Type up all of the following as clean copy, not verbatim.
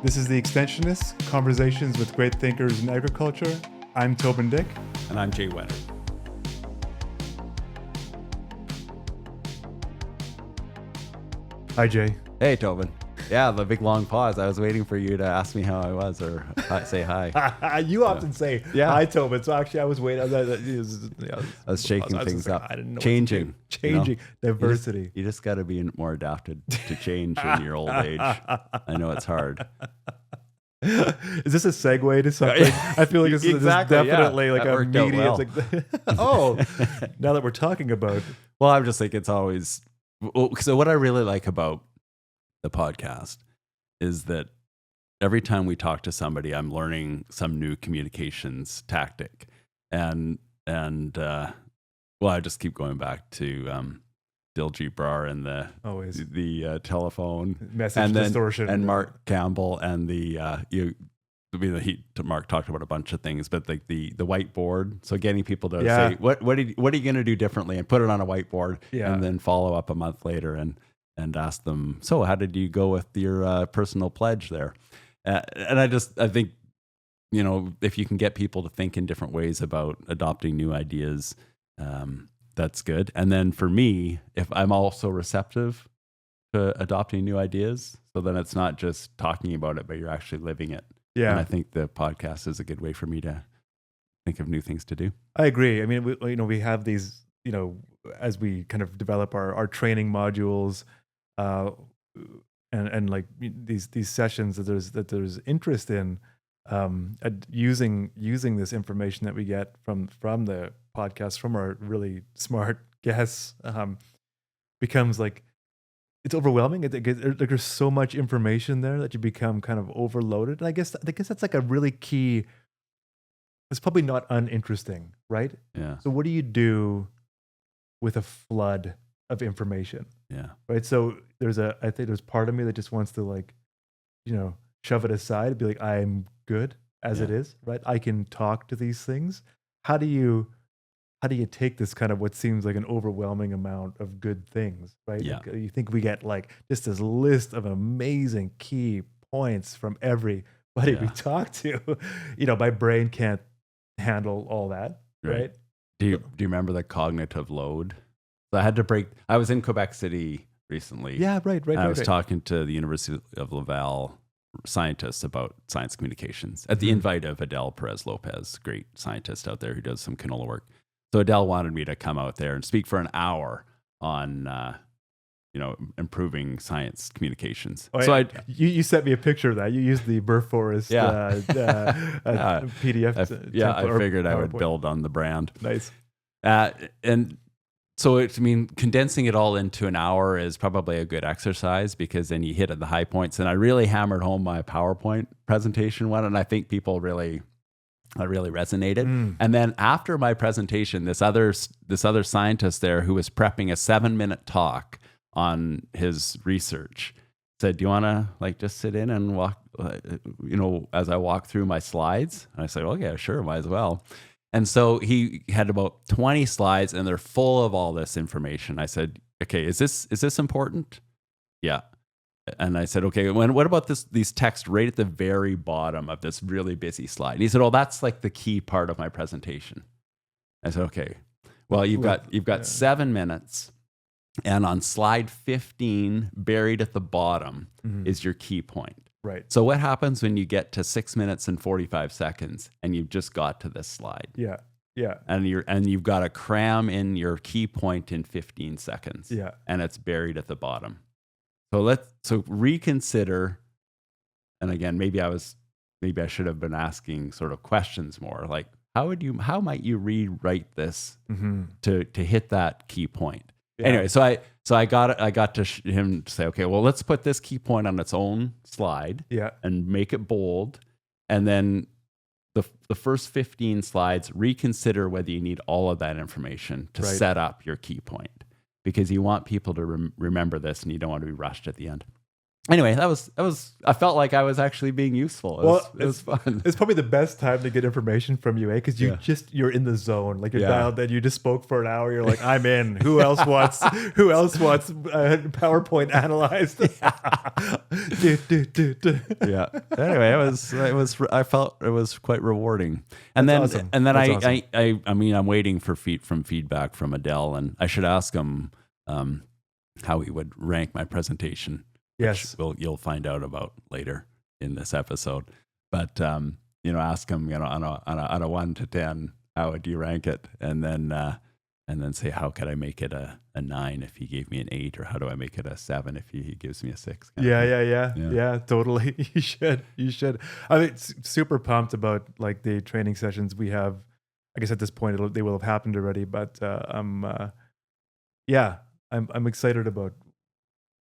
This is the Extensionists, Conversations with Great Thinkers in Agriculture. I'm Toban Dyck. And I'm Whetter. Hi, Jay. Hey, Toban. Yeah, the big long pause. I was waiting for you to ask me how I was or say hi. You often say hi, Toban. So actually, I was waiting. I was shaking things up. I didn't know changing. Diversity. You just got to be more adapted to change in your old age. I know it's hard. Is this a segue to something? I feel like this is definitely like a media. Like, oh, now that we're talking about. Well, I'm just like, it's always. So what I really like about the podcast is that every time we talk to somebody, I'm learning some new communications tactic, and I just keep going back to Dilgy Brar and the telephone message distortion, and Mark Campbell and Mark talked about a bunch of things, but like the whiteboard. So getting people to say what are you going to do differently, and put it on a whiteboard, and then follow up a month later and ask them, so how did you go with your personal pledge there? And I think, if you can get people to think in different ways about adopting new ideas, that's good. And then for me, if I'm also receptive to adopting new ideas, so then it's not just talking about it, but you're actually living it. Yeah. And I think the podcast is a good way for me to think of new things to do. I agree. I mean, we have these, as we kind of develop our training modules, and like these sessions that there's interest in, using this information that we get from the podcast, from our really smart guests, becomes like, it's overwhelming. There's so much information there that you become kind of overloaded. And I guess that's like a really key. It's probably not uninteresting, right? Yeah. So what do you do with a flood of information? Yeah. Right. So I think there's part of me that just wants to shove it aside and be like, I'm good as it is, right? I can talk to these things. How do you take this kind of what seems like an overwhelming amount of good things, right? Yeah. Like, you think we get like just this list of amazing key points from everybody we talk to. My brain can't handle all that, right? Do you remember the cognitive load? So I was in Quebec City recently. Yeah, right. I was talking to the University of Laval scientists about science communications at the invite of Adele Perez-Lopez, great scientist out there who does some canola work. So Adele wanted me to come out there and speak for an hour on, improving science communications. Oh, so you sent me a picture of that. You used the Burr Forest PDF. I figured I would build on the brand. Nice. And so condensing it all into an hour is probably a good exercise, because then you hit at the high points. And I really hammered home my PowerPoint presentation one, and I think people really resonated. And then after my presentation, this other scientist there who was prepping a 7-minute talk on his research said, do you want to just sit in and walk, as I walk through my slides? And I said, okay, sure, might as well. And so he had about 20 slides, and they're full of all this information. I said, okay, is this important? Yeah. And I said, okay, what about these texts right at the very bottom of this really busy slide? And he said, oh, that's like the key part of my presentation. I said, okay, well, you've got 7 minutes, and on slide 15, buried at the bottom, is your key point. Right. So what happens when you get to 6 minutes and 45 seconds and you've just got to this slide? Yeah. Yeah. And you've got to cram in your key point in 15 seconds. Yeah. And it's buried at the bottom. So reconsider. And again, maybe I should have been asking sort of questions more, like how might you rewrite this to hit that key point? Yeah. Anyway, so I got to him to say, okay, well, let's put this key point on its own slide, and make it bold, and then the first 15 slides, reconsider whether you need all of that information to set up your key point, because you want people to remember this, and you don't want to be rushed at the end. anyway, that was. I felt like I was actually being useful. It was fun. It's probably the best time to get information from you, because you're in the zone, like you're dialed in. You just spoke for an hour. You're like, I'm in. Who else wants PowerPoint analyzed? Yeah. Anyway, I felt it was quite rewarding. And That's then awesome. That's awesome. I mean, I'm waiting for feedback from Adele, and I should ask him how he would rank my presentation. Yes. You'll find out about later in this episode. But ask him, on a 1 to 10, how would you rank it? And then say, how could I make it a 9 if he gave me an 8, or how do I make it a 7 if he gives me a 6? Yeah, totally. You should. I mean, super pumped about like the training sessions we have. I guess at this point they will have happened already, but I'm excited about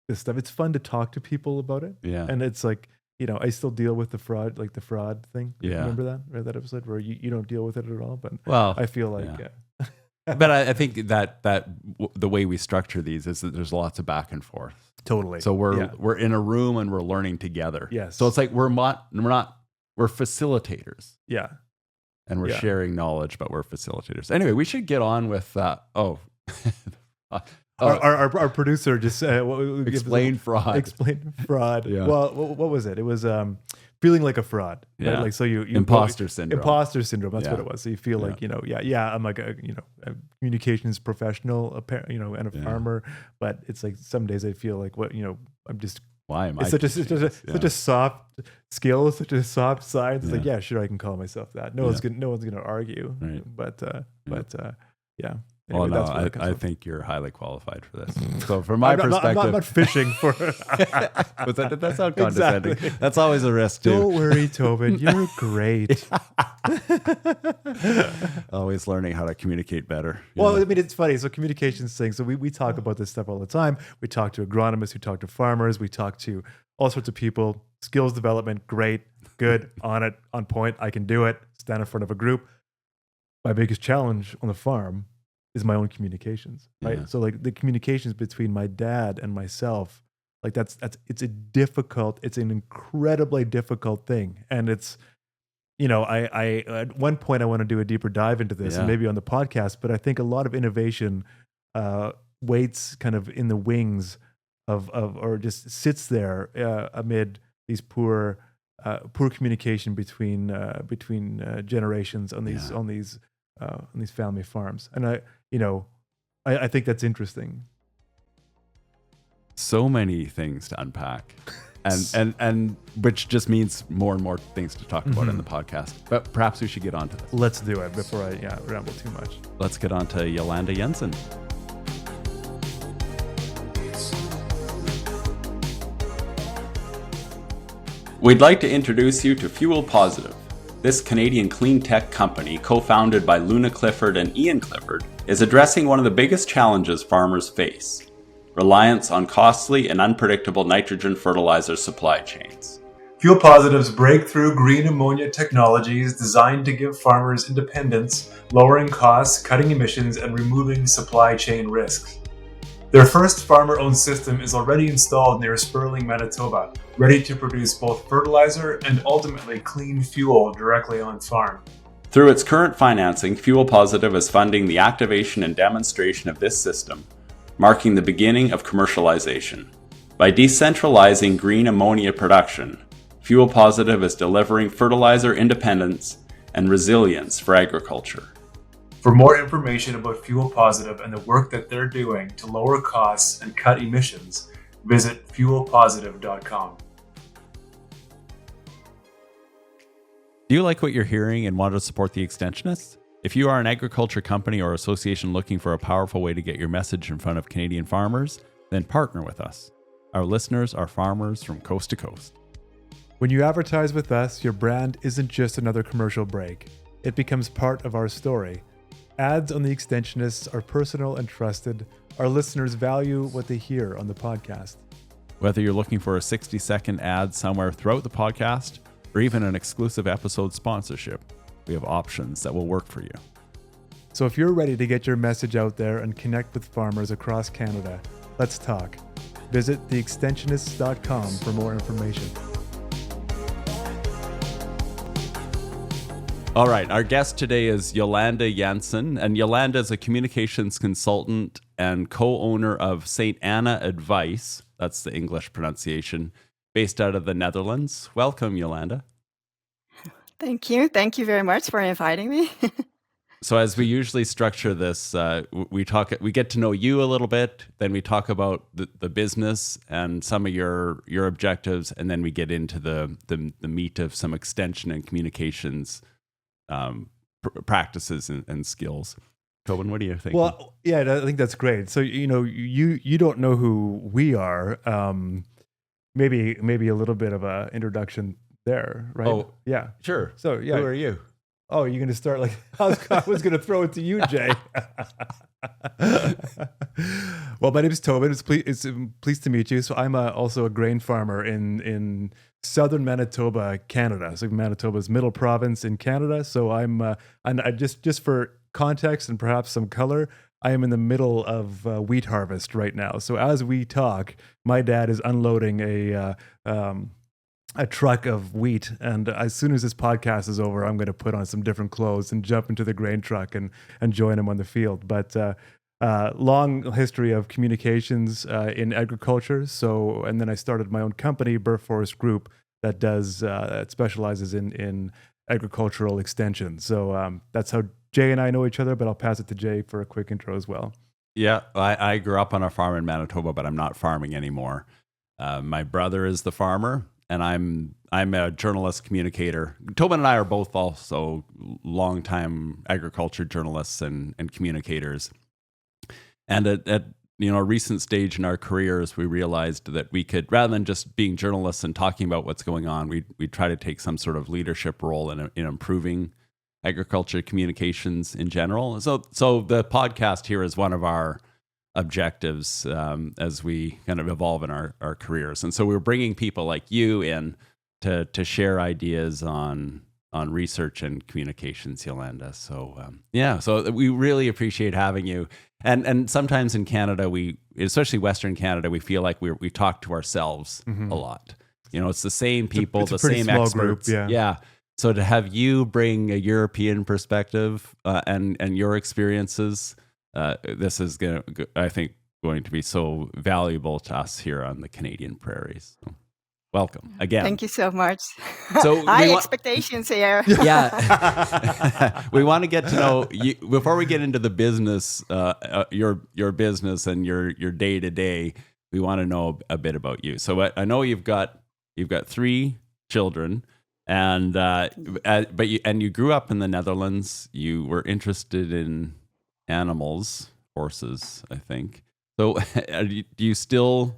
this stuff. It's fun to talk to people about it. Yeah. And it's like, I still deal with the fraud thing. Yeah. Remember that? Right, that episode where you don't deal with it at all, but I feel like but I think that the way we structure these is that there's lots of back and forth. Totally. So we're in a room and we're learning together. Yes. So it's like we're facilitators. Yeah. And we're sharing knowledge, but we're facilitators. Anyway, we should get on with our producer just explain fraud. Explain fraud. Yeah. Well, what was it? It was feeling like a fraud. Right? Yeah. Like, so you imposter syndrome. Imposter syndrome. That's what it was. So you feel like I'm like a communications professional, and a farmer, but it's like some days I feel like I'm just. Why am I? It's such a soft skill, such a soft science. It's like, sure, I can call myself that. No one's gonna argue. Right. But yeah. Anyway, Well, no, I think you're highly qualified for this. So from my perspective, I'm not fishing for. Did that sound condescending? Exactly. That's always a risk too. Don't worry, Toban. You're great. Always learning how to communicate better. Well, I mean, it's funny. So communications thing. So we talk about this stuff all the time. We talk to agronomists. We talk to farmers. We talk to all sorts of people. Skills development, great, good, on it, on point. I can do it. Stand in front of a group. My biggest challenge on the farm is my own communications, right? Yeah. So like the communications between my dad and myself, like it's an incredibly difficult thing. And it's, I at one point I want to do a deeper dive into this and maybe on the podcast, but I think a lot of innovation waits kind of in the wings of or just sits there amid these poor communication between generations on these family farms. And I think that's interesting. So many things to unpack, and which just means more and more things to talk about in the podcast. But perhaps we should get on to this. Let's do it before I ramble too much. Let's get on to Jolanda Jansen. We'd like to introduce you to Fuel Positive. This Canadian clean tech company, co-founded by Luna Clifford and Ian Clifford, is addressing one of the biggest challenges farmers face: reliance on costly and unpredictable nitrogen fertilizer supply chains. Fuel Positive's breakthrough green ammonia technology is designed to give farmers independence, lowering costs, cutting emissions, and removing supply chain risks. Their first farmer-owned system is already installed near Sperling, Manitoba, ready to produce both fertilizer and ultimately clean fuel directly on farm. Through its current financing, Fuel Positive is funding the activation and demonstration of this system, marking the beginning of commercialization. By decentralizing green ammonia production, Fuel Positive is delivering fertilizer independence and resilience for agriculture. For more information about Fuel Positive and the work that they're doing to lower costs and cut emissions, visit fuelpositive.com. Do you like what you're hearing and want to support the Extensionists? If you are an agriculture company or association looking for a powerful way to get your message in front of Canadian farmers, then partner with us. Our listeners are farmers from coast to coast. When you advertise with us, your brand isn't just another commercial break. It becomes part of our story. Ads on the Extensionists are personal and trusted. Our listeners value what they hear on the podcast. Whether you're looking for a 60-second ad somewhere throughout the podcast or even an exclusive episode sponsorship, we have options that will work for you. So if you're ready to get your message out there and connect with farmers across Canada, let's talk. Visit theextensionists.com for more information. All right, our guest today is Jolanda Jansen, and Jolanda is a communications consultant and co-owner of St Anna Advies, that's the English pronunciation, based out of the Netherlands. Welcome, Jolanda. Thank you. Thank you very much for inviting me. So as we usually structure this, we get to know you a little bit, then we talk about the business and some of your objectives, and then we get into the meat of some extension and communications practices and skills. Toban, what do you think? Well, yeah, I think that's great. So you don't know who we are. Maybe a little bit of a introduction there, right? Oh, yeah, sure. So yeah, who are you? Oh, you're going to start like I was going to throw it to you, Jay. Well, my name is Toban. It's pleased to meet you. So I'm also a grain farmer in southern Manitoba, Canada. So Manitoba's middle province in Canada. So I'm and I just for context and perhaps some color, I am in the middle of wheat harvest right now. So as we talk, my dad is unloading a truck of wheat, and as soon as this podcast is over, I'm going to put on some different clothes and jump into the grain truck and join him on the field. But long history of communications in agriculture. So, and then I started my own company, Burr Forest Group, that specializes in agricultural extension. So that's how Jay and I know each other. But I'll pass it to Jay for a quick intro as well. Yeah, I grew up on a farm in Manitoba, but I'm not farming anymore. My brother is the farmer, and I'm a journalist communicator. Toban and I are both also longtime agriculture journalists and communicators. And at a recent stage in our careers, we realized that we could, rather than just being journalists and talking about what's going on, we try to take some sort of leadership role in improving agriculture communications in general. So the podcast here is one of our objectives as we kind of evolve in our careers. And so we're bringing people like you in to share ideas on research and communications, Jolanda. So so we really appreciate having you. And sometimes in Canada, especially Western Canada, we feel like we talk to ourselves a lot. It's the same people, it's a the pretty same small experts. Group, yeah. So to have you bring a European perspective and your experiences, this is I think going to be so valuable to us here on the Canadian prairies. So, welcome again. Thank you so much. So high expectations here. Yeah, we want to get to know you before we get into the business, your business and your day to day. We want to know a bit about you. So I know you've got 3 children. And you grew up in the Netherlands. You were interested in animals, horses, I think. So do you still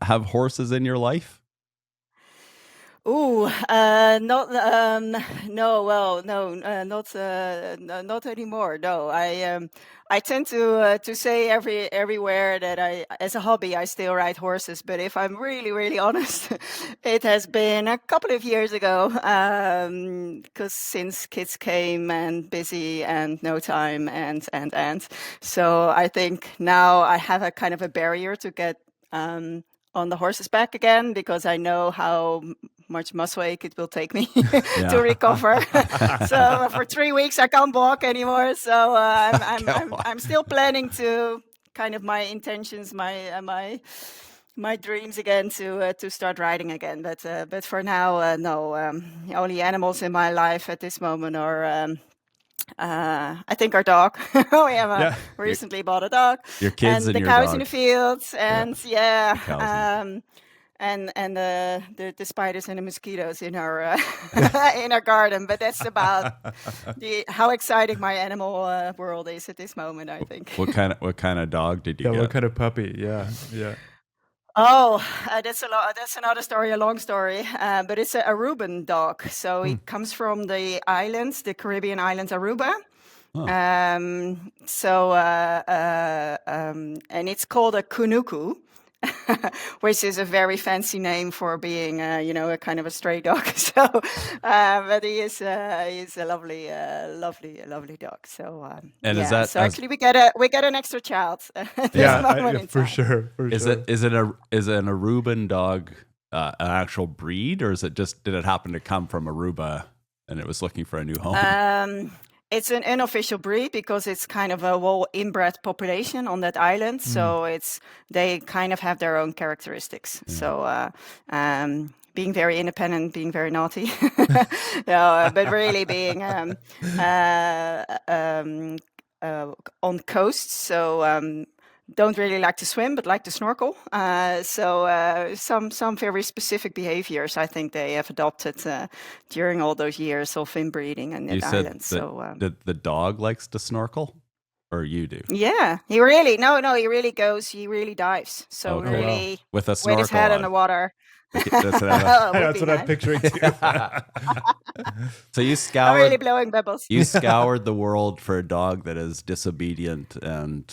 have horses in your life? Ooh, not not anymore. No, I tend to say everywhere that as a hobby, I still ride horses. But if I'm really honest, it has been a couple of years ago, because since kids came and busy and no time and. So I think now I have a kind of a barrier to get on the horse's back again, because I know how much muscle ache it will take me to recover. So for 3 weeks I can't walk anymore. So I'm still planning to kind of my intentions, my dreams again to start riding again. But for now, no. Only animals in my life at this moment are. I think our dog. We recently bought a dog. Your kids and the your cows dog. in the fields, and and the spiders and the mosquitoes in our in our garden. But that's about how exciting my animal world is at this moment, I think. What kind of dog did you get? What kind of puppy? Yeah. Oh, that's another story, a long story. But it's a Reuben dog. So it comes from the islands, the Caribbean islands, Aruba. Oh. And it's called a kunuku. which is a very fancy name for being, a kind of a stray dog. So, but he is a lovely, lovely dog. So, And is yeah. that So actually, we get an extra child at this moment in for time. sure. For is sure. is it an Aruban dog an actual breed, or did it happen to come from Aruba and it was looking for a new home? It's an unofficial breed because it's kind of a whole inbred population on that island. So they kind of have their own characteristics. So being very independent, being very naughty, but really being on coast. So don't really like to swim, but like to snorkel. So some very specific behaviors I think they have adopted during all those years of inbreeding in You that said island. So the dog likes to snorkel, or you do? yeah, he really he really goes, he really dives. So Okay. really With a with snorkel his head in on. the water. That's That's what I'm Nice. picturing too. So you I'm really scoured blowing bubbles. you scoured the world for a dog that is disobedient, and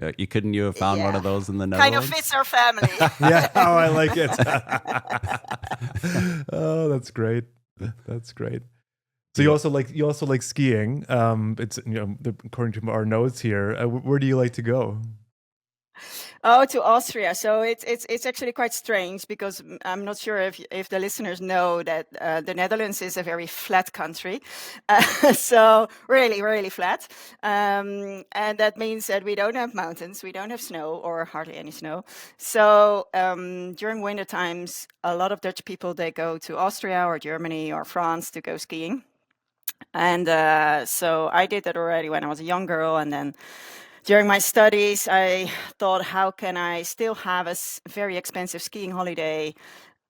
you have found one Yeah. of those in the Kind of Netherlands? fits our family. Yeah. Oh, I like it. Oh, that's great. That's great. So you also like skiing. It's according to our notes here. Where do you like to go? Oh, to Austria. So it's actually quite strange because I'm not sure if the listeners know that the Netherlands is a very flat country. So really, really flat. And that means that we don't have mountains, we don't have snow or hardly any snow. So during winter times, a lot of Dutch people, they go to Austria or Germany or France to go skiing. And so I did that already when I was a young girl. And then during my studies, I thought, how can I still have a very expensive skiing holiday?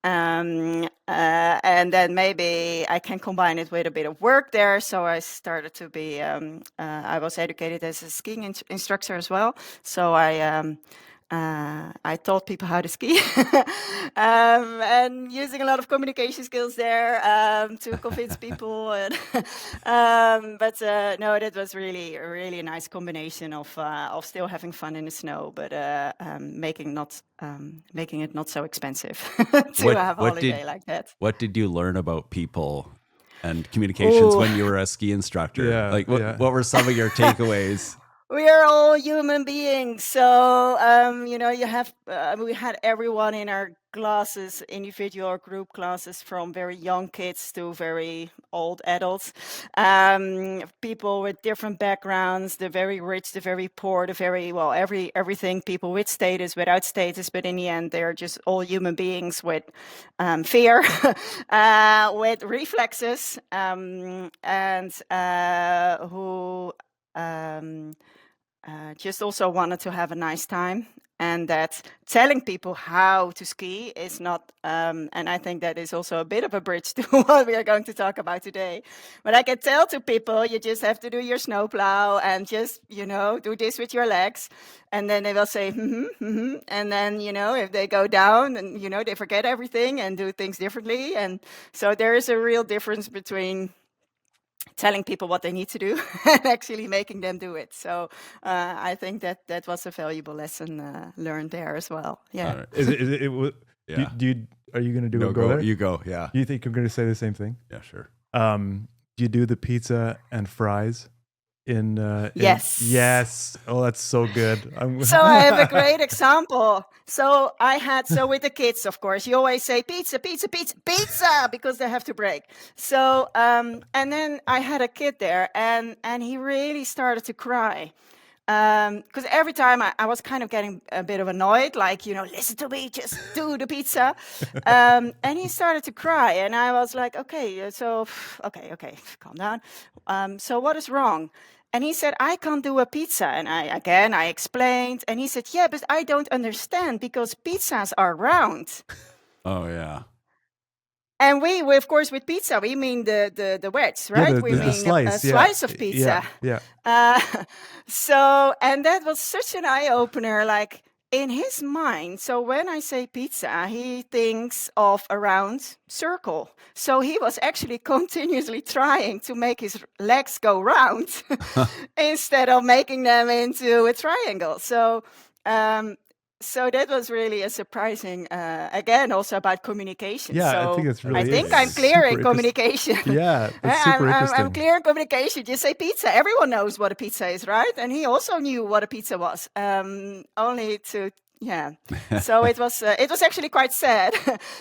And then maybe I can combine it with a bit of work there. So I started to be, I was educated as a skiing instructor as well. So I taught people how to ski and using a lot of communication skills there to convince people. And, no, that was really a nice combination of still having fun in the snow, but making it not so expensive to have a holiday like that. What did you learn about people and communications when you were a ski instructor? Yeah, what were some of your takeaways? We are all human beings, so you have. We had everyone in our classes, individual or group classes, from very young kids to very old adults. People with different backgrounds, the very rich, the very poor, the very everything. People with status, without status, but in the end, they're just all human beings with fear, with reflexes, and who. Just also wanted to have a nice time, and that telling people how to ski is not, and I think that is also a bit of a bridge to what we are going to talk about today. But I can tell to people, you just have to do your snowplow and just, do this with your legs. And then they will say, and then, if they go down and, they forget everything and do things differently. And so there is a real difference between telling people what they need to do and actually making them do it. So I think that was a valuable lesson learned there as well. Yeah. Right. Is it Yeah. Are you going to No, go there? You go. Yeah. Do you think you're going to say the same thing? Yeah, sure. Do you do the pizza and fries? Yes. Yes. Oh, that's so good. So I have a great example. So with the kids, of course, you always say pizza, pizza, pizza, pizza, because they have to break. So, and then I had a kid there and he really started to cry. Because every time I was kind of getting a bit of annoyed, like, listen to me, just do the pizza. And he started to cry and I was like, okay, calm down. So what is wrong? And he said, I can't do a pizza. And I explained. And he said, yeah, but I don't understand because pizzas are round. Oh, yeah. And we of course, with pizza, we mean the wedge, right? Yeah, we mean the slice, a slice of pizza. Yeah. And that was such an eye-opener, like, in his mind. So when I say pizza, he thinks of a round circle. So he was actually continuously trying to make his legs go round instead of making them into a triangle. So So that was really a surprising, again, also about communication. Yeah, So I think it's I really think I'm clear super in communication. Yeah, that's super I'm interesting. clear in communication. You say pizza, everyone knows what a pizza is, right? And he also knew what a pizza was. Only to yeah. So it was actually quite sad.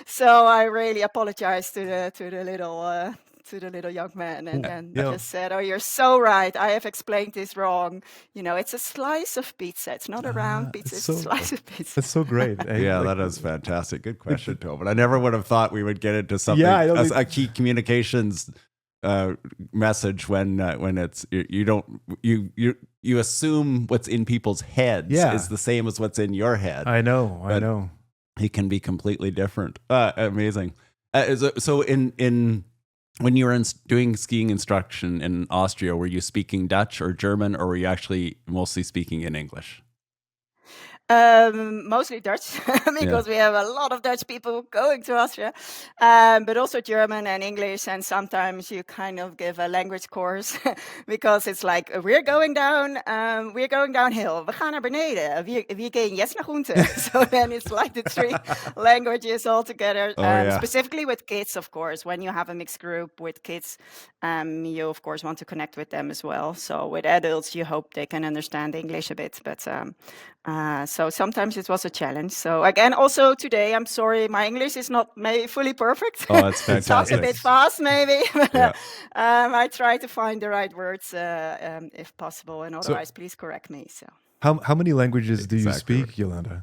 So I really apologized to the little young man, and then Yeah. just said, "Oh, you're so right. I have explained this wrong. It's a slice of pizza. It's not a round pizza. It's a slice of pizza." That's so great. Yeah, that is fantastic. Good question, Toban. I never would have thought we would get into something a key communications message when it's you assume what's in people's heads is the same as what's in your head. I know. It can be completely different. Amazing. So in when you were doing skiing instruction in Austria, were you speaking Dutch or German, or were you actually mostly speaking in English? Mostly Dutch because we have a lot of Dutch people going to Austria, but also German and English. And sometimes you kind of give a language course because it's like we're going downhill. We gaan naar beneden. We gaan jetzt nach unten. So then it's like the three languages all together. Specifically with kids, of course. When you have a mixed group with kids, you of course want to connect with them as well. So with adults, you hope they can understand English a bit, but. So sometimes it was a challenge. So again, also today, I'm sorry, my English is not fully perfect. Oh, that's fantastic. Talk a bit fast, maybe. I try to find the right words if possible, and otherwise, please correct me. So, how many languages do you speak, Jolanda?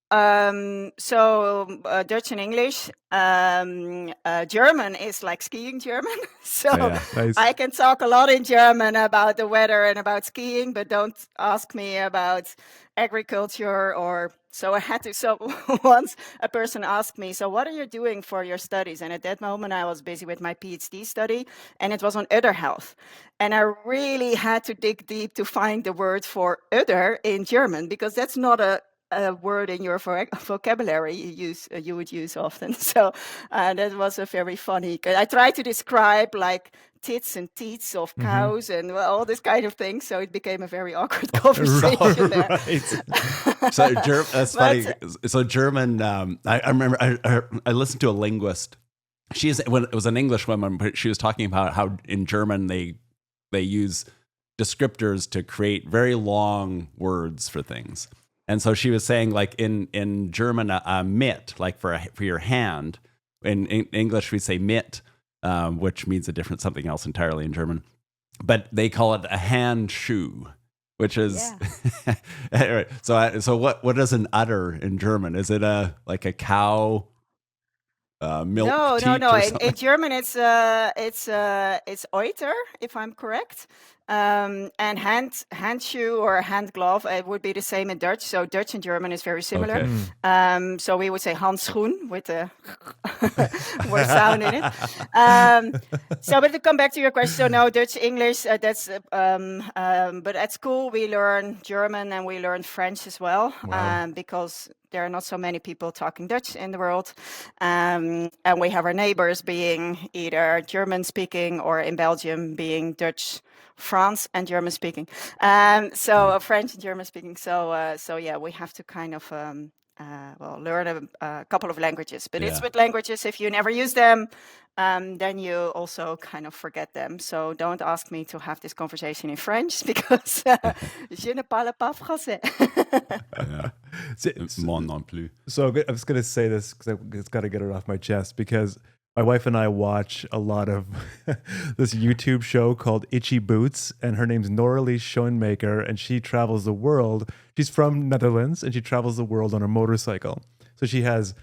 Dutch and English. German is like skiing German. So nice. I can talk a lot in German about the weather and about skiing, but don't ask me about agriculture or so I had to. So once a person asked me, so what are you doing for your studies? And at that moment I was busy with my PhD study and it was on udder health. And I really had to dig deep to find the word for udder in German because that's not a word in your vocabulary you would use often. So that was a very funny. I tried to describe like tits and teats of cows and all this kind of thing. So it became a very awkward conversation there. So that's funny. So German. I remember I listened to a linguist. When it was an English woman, but she was talking about how in German they use descriptors to create very long words for things. And so she was saying, like in German, a mitt, like for your hand. In English, we say mitt, which means something else entirely in German. But they call it a hand shoe, which is anyway. So what is an udder in German? Is it like a cow? Milk? No. In German, it's Euter, if I'm correct. And hand shoe or hand glove, it would be the same in Dutch. So Dutch and German is very similar. Okay. So we would say handschoen with the more sound in it. But to come back to your question, so no, Dutch, English, but at school we learn German and we learn French as well. Wow. Because there are not so many people talking Dutch in the world. And we have our neighbors being either German speaking or in Belgium being Dutch, France and German speaking. So French and German speaking. So we have to kind of learn a couple of languages. But it's with languages, if you never use them, then you also kind of forget them. So don't ask me to have this conversation in French because je ne parle pas français. Moi non plus. So I was going to say this because I just got to get it off my chest because my wife and I watch a lot of this YouTube show called Itchy Boots, and her name's Noralie Schoenmaker, and she travels the world. She's from Netherlands, and she travels the world on a motorcycle. So she has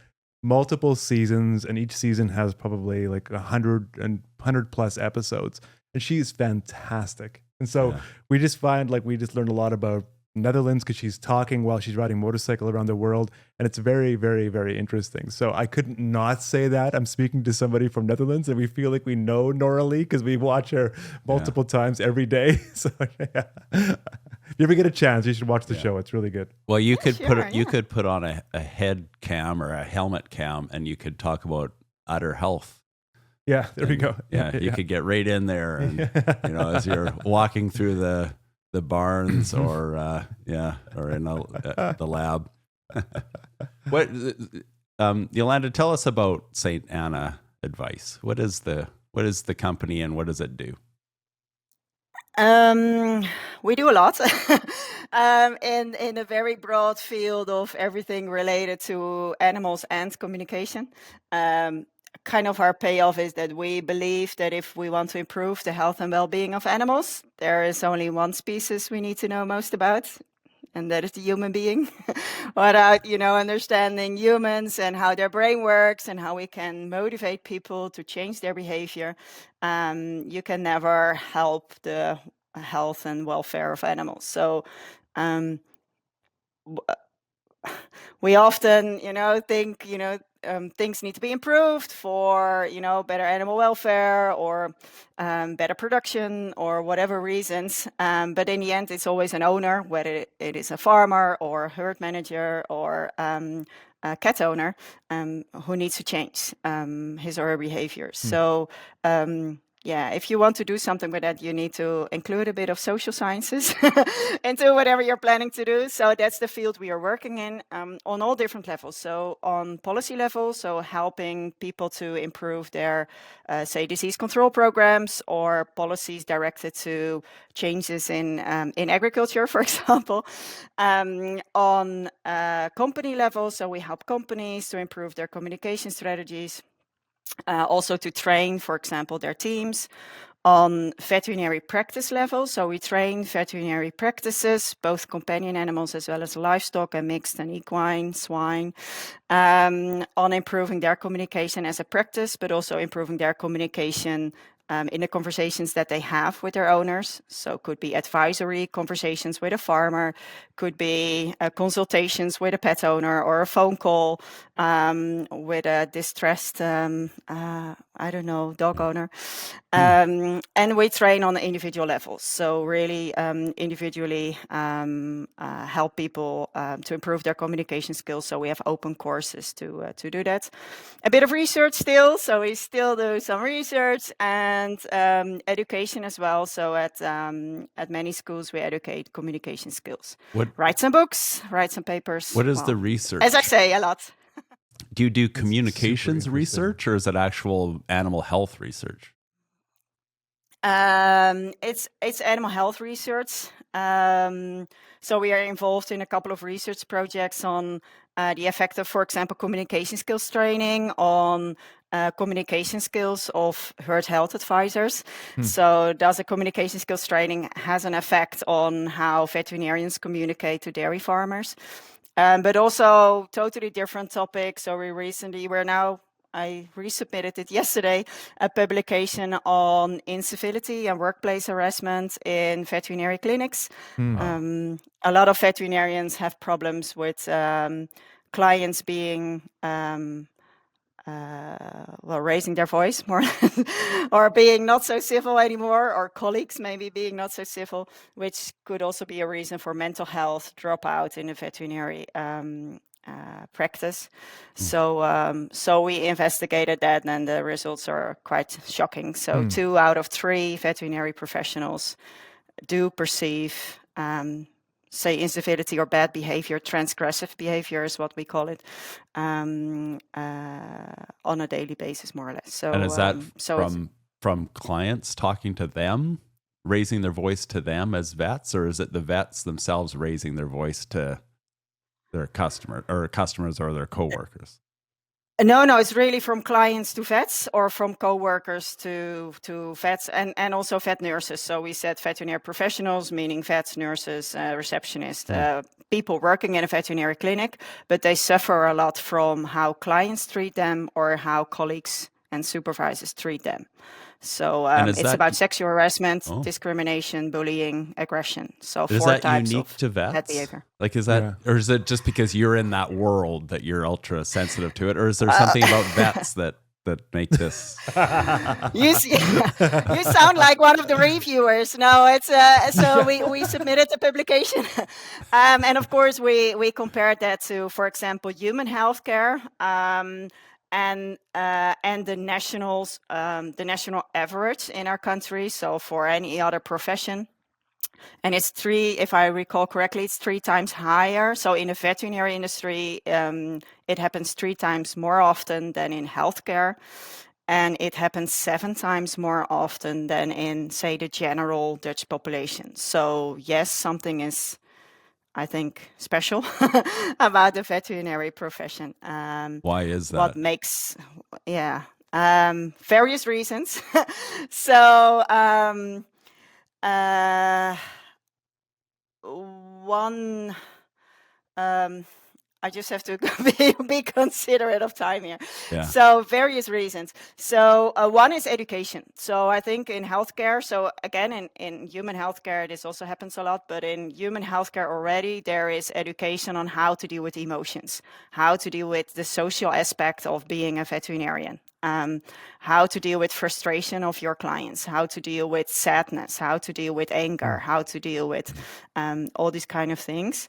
multiple seasons, and each season has probably like 100 plus episodes, and she's fantastic. And so we just find we just learned a lot about Netherlands because she's talking while she's riding motorcycle around the world, and it's very, very, very interesting. So I couldn't not say that. I'm speaking to somebody from Netherlands, and we feel like we know Noralie because we watch her multiple times every day. So if you ever get a chance, you should watch the show. It's really good. Well, you could put on a head cam or a helmet cam, and you could talk about udder health. Yeah, there we go. Yeah, you could get right in there, and as you're walking through the the barns or in the lab. What, Jolanda, tell us about St Anna Advies. What is the company and what does it do? We do a lot in a very broad field of everything related to animals and communication. Kind of our payoff is that we believe that if we want to improve the health and well-being of animals, there is only one species we need to know most about, and that is the human being. Without, understanding humans and how their brain works and how we can motivate people to change their behavior, you can never help the health and welfare of animals. So we often, think, things need to be improved for, better animal welfare or better production or whatever reasons. But in the end, it's always an owner, whether it is a farmer or a herd manager or a cat owner, who needs to change his or her behavior. So if you want to do something with that, you need to include a bit of social sciences into whatever you're planning to do. So that's the field we are working in on all different levels. So on policy level, so helping people to improve their, say, disease control programs or policies directed to changes in agriculture, for example. On company level, so we help companies to improve their communication strategies. Also to train, for example, their teams. On veterinary practice level, so we train veterinary practices, both companion animals as well as livestock and mixed and equine, swine, on improving their communication as a practice, but also improving their communication in the conversations that they have with their owners. So could be advisory conversations with a farmer, could be consultations with a pet owner or a phone call with a distressed, dog owner. And we train on the individual levels. So really individually help people to improve their communication skills. So we have open courses to do that. A bit of research still. So we still do some research and education as well. So at many schools, we educate communication skills. Write some books, write some papers. What is the research? As I say, a lot. Do you do communications research or is it actual animal health research? It's animal health research. So we are involved in a couple of research projects on the effect of, for example, communication skills training on communication skills of herd health advisors. So does a communication skills training has an effect on how veterinarians communicate to dairy farmers? But also totally different topics. So I resubmitted it yesterday, a publication on incivility and workplace harassment in veterinary clinics. A lot of veterinarians have problems with clients being raising their voice more or being not so civil anymore, or colleagues maybe being not so civil, which could also be a reason for mental health dropout in a veterinary practice. So we investigated that, and the results are quite shocking. So 2 out of 3 veterinary professionals do perceive say incivility or bad behavior, transgressive behavior is what we call it, on a daily basis, more or less. So, and is that from clients talking to them, raising their voice to them as vets, or is it the vets themselves raising their voice to their customers or their coworkers? No, it's really from clients to vets or from co-workers to vets and also vet nurses. So we said veterinary professionals, meaning vets, nurses, receptionists, people working in a veterinary clinic, but they suffer a lot from how clients treat them or how colleagues and supervisors treat them. So it's about sexual harassment, discrimination, bullying, aggression. So 4 types unique to vets? That behavior. Like, is that, or is it just because you're in that world that you're ultra sensitive to it, or is there something about vets that make this? You sound like one of the reviewers. No, it's so we submitted the publication, and of course we compared that to, for example, human healthcare. And the national average in our country. So for any other profession, And it's if I recall correctly, it's 3 times higher. So in the veterinary industry, it happens 3 times more often than in healthcare. And it happens 7 times more often than in, say, the general Dutch population. So yes, something is, I think, special about the veterinary profession. Why is that? What makes, various reasons. So one, I just have to be considerate of time here. Yeah. So various reasons. So one is education. So I think in healthcare, so again, in human healthcare, this also happens a lot, but in human healthcare already, there is education on how to deal with emotions, how to deal with the social aspect of being a veterinarian. How to deal with frustration of your clients, how to deal with sadness, how to deal with anger, how to deal with all these kind of things.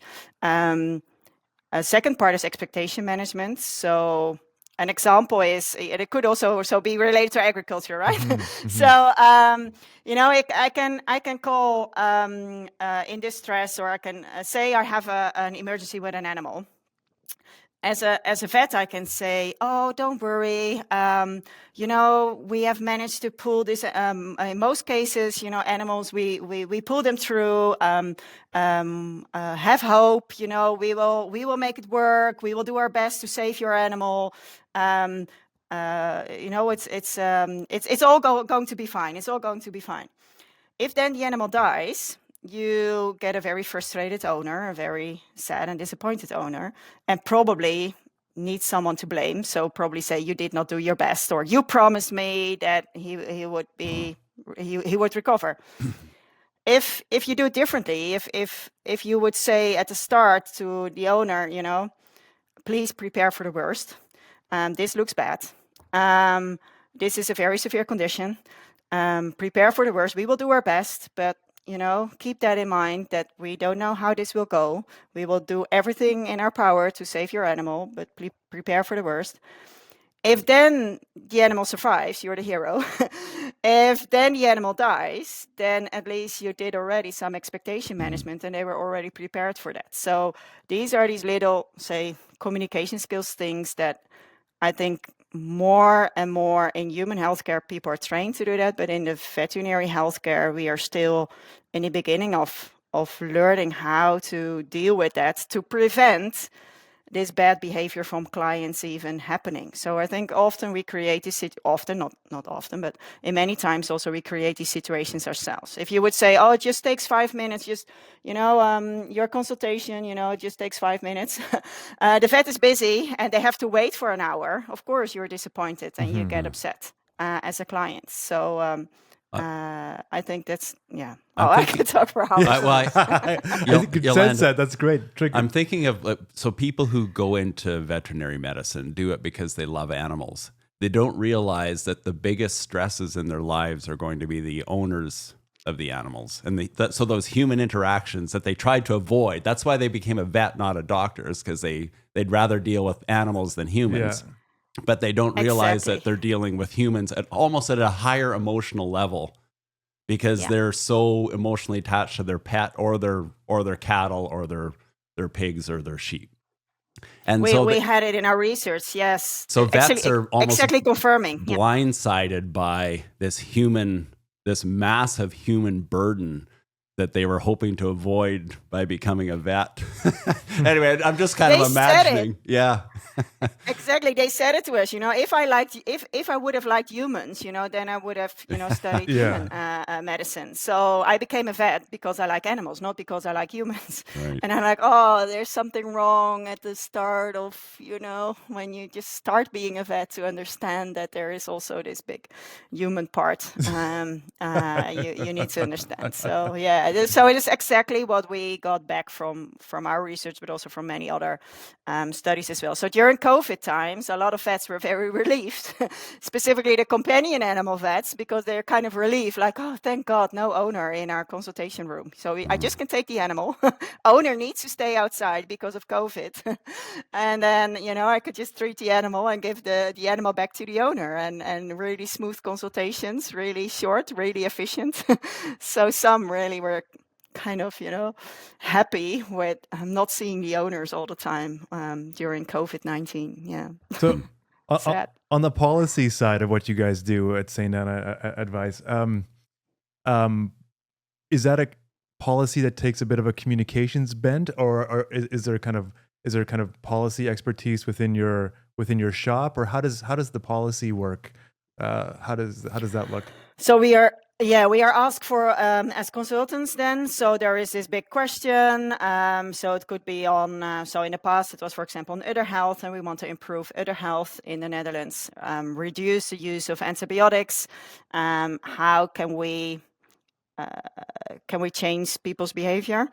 A second part is expectation management. So an example is, it could also be related to agriculture, right? So, I can call in distress, or I can say I have an emergency with an animal. As a vet, I can say, "Oh, don't worry. We have managed to pull this. In most cases, animals, we pull them through. Have hope. We will make it work. We will do our best to save your animal. It's all going to be fine. It's all going to be fine." If then the animal dies, you get a very frustrated owner, a very sad and disappointed owner, and probably need someone to blame. So probably say, you did not do your best, or you promised me that he would recover. If you do it differently, if you would say at the start to the owner, please prepare for the worst. This looks bad. This is a very severe condition. Prepare for the worst. We will do our best, but keep that in mind, that we don't know how this will go. We will do everything in our power to save your animal, but prepare for the worst. If then the animal survives, you're the hero. If then the animal dies, then at least you did already some expectation management, and they were already prepared for that. So these are these little, say, communication skills things that I think more and more in human healthcare, people are trained to do that. But in the veterinary healthcare, we are still in the beginning of learning how to deal with that, to prevent this bad behavior from clients even happening. So I think often we create this, not often, but in many times also we create these situations ourselves. If you would say, oh, it just takes 5 minutes, just, your consultation, it just takes 5 minutes. The vet is busy and they have to wait for an hour. Of course, you're disappointed and you get upset as a client. So I think that's, yeah. I could talk for hours. I could sense that. That's great. Trigger. I'm thinking of, so people who go into veterinary medicine do it because they love animals. They don't realize that the biggest stresses in their lives are going to be the owners of the animals. And so those human interactions that they tried to avoid, that's why they became a vet, not a doctor, is because they'd rather deal with animals than humans. Yeah. But they don't realize that they're dealing with humans almost at a higher emotional level, because they're so emotionally attached to their pet or their cattle or their pigs or their sheep. And we had it in our research, yes. So vets are almost confirming, blindsided by this massive human burden that they were hoping to avoid by becoming a vet. Anyway, I'm just kind of imagining. Yeah. Exactly. They said it to us, if I would have liked humans, then I would have, studied human medicine. So I became a vet because I like animals, not because I like humans. Right. And I'm like, oh, there's something wrong at the start of, when you just start being a vet, to understand that there is also this big human part. You need to understand. So, yeah. So it is exactly what we got back from our research, but also from many other studies as well. So during COVID times, a lot of vets were very relieved, specifically the companion animal vets, because they're kind of relieved, like, oh, thank God, no owner in our consultation room. So I just can take the animal. Owner needs to stay outside because of COVID. And then, I could just treat the animal and give the animal back to the owner, and really smooth consultations, really short, really efficient. So some really were kind of, happy with not seeing the owners all the time during COVID-19. Yeah. So, Sad. on the policy side of what you guys do at St Anna Advies, is that a policy that takes a bit of a communications bent, or is there kind of policy expertise within your shop, or how does the policy work? How does that look? So we are asked for as consultants then. So there is this big question. So it could be on, so in the past it was, for example, on udder health, and we want to improve udder health in the Netherlands, reduce the use of antibiotics. How can we change people's behavior?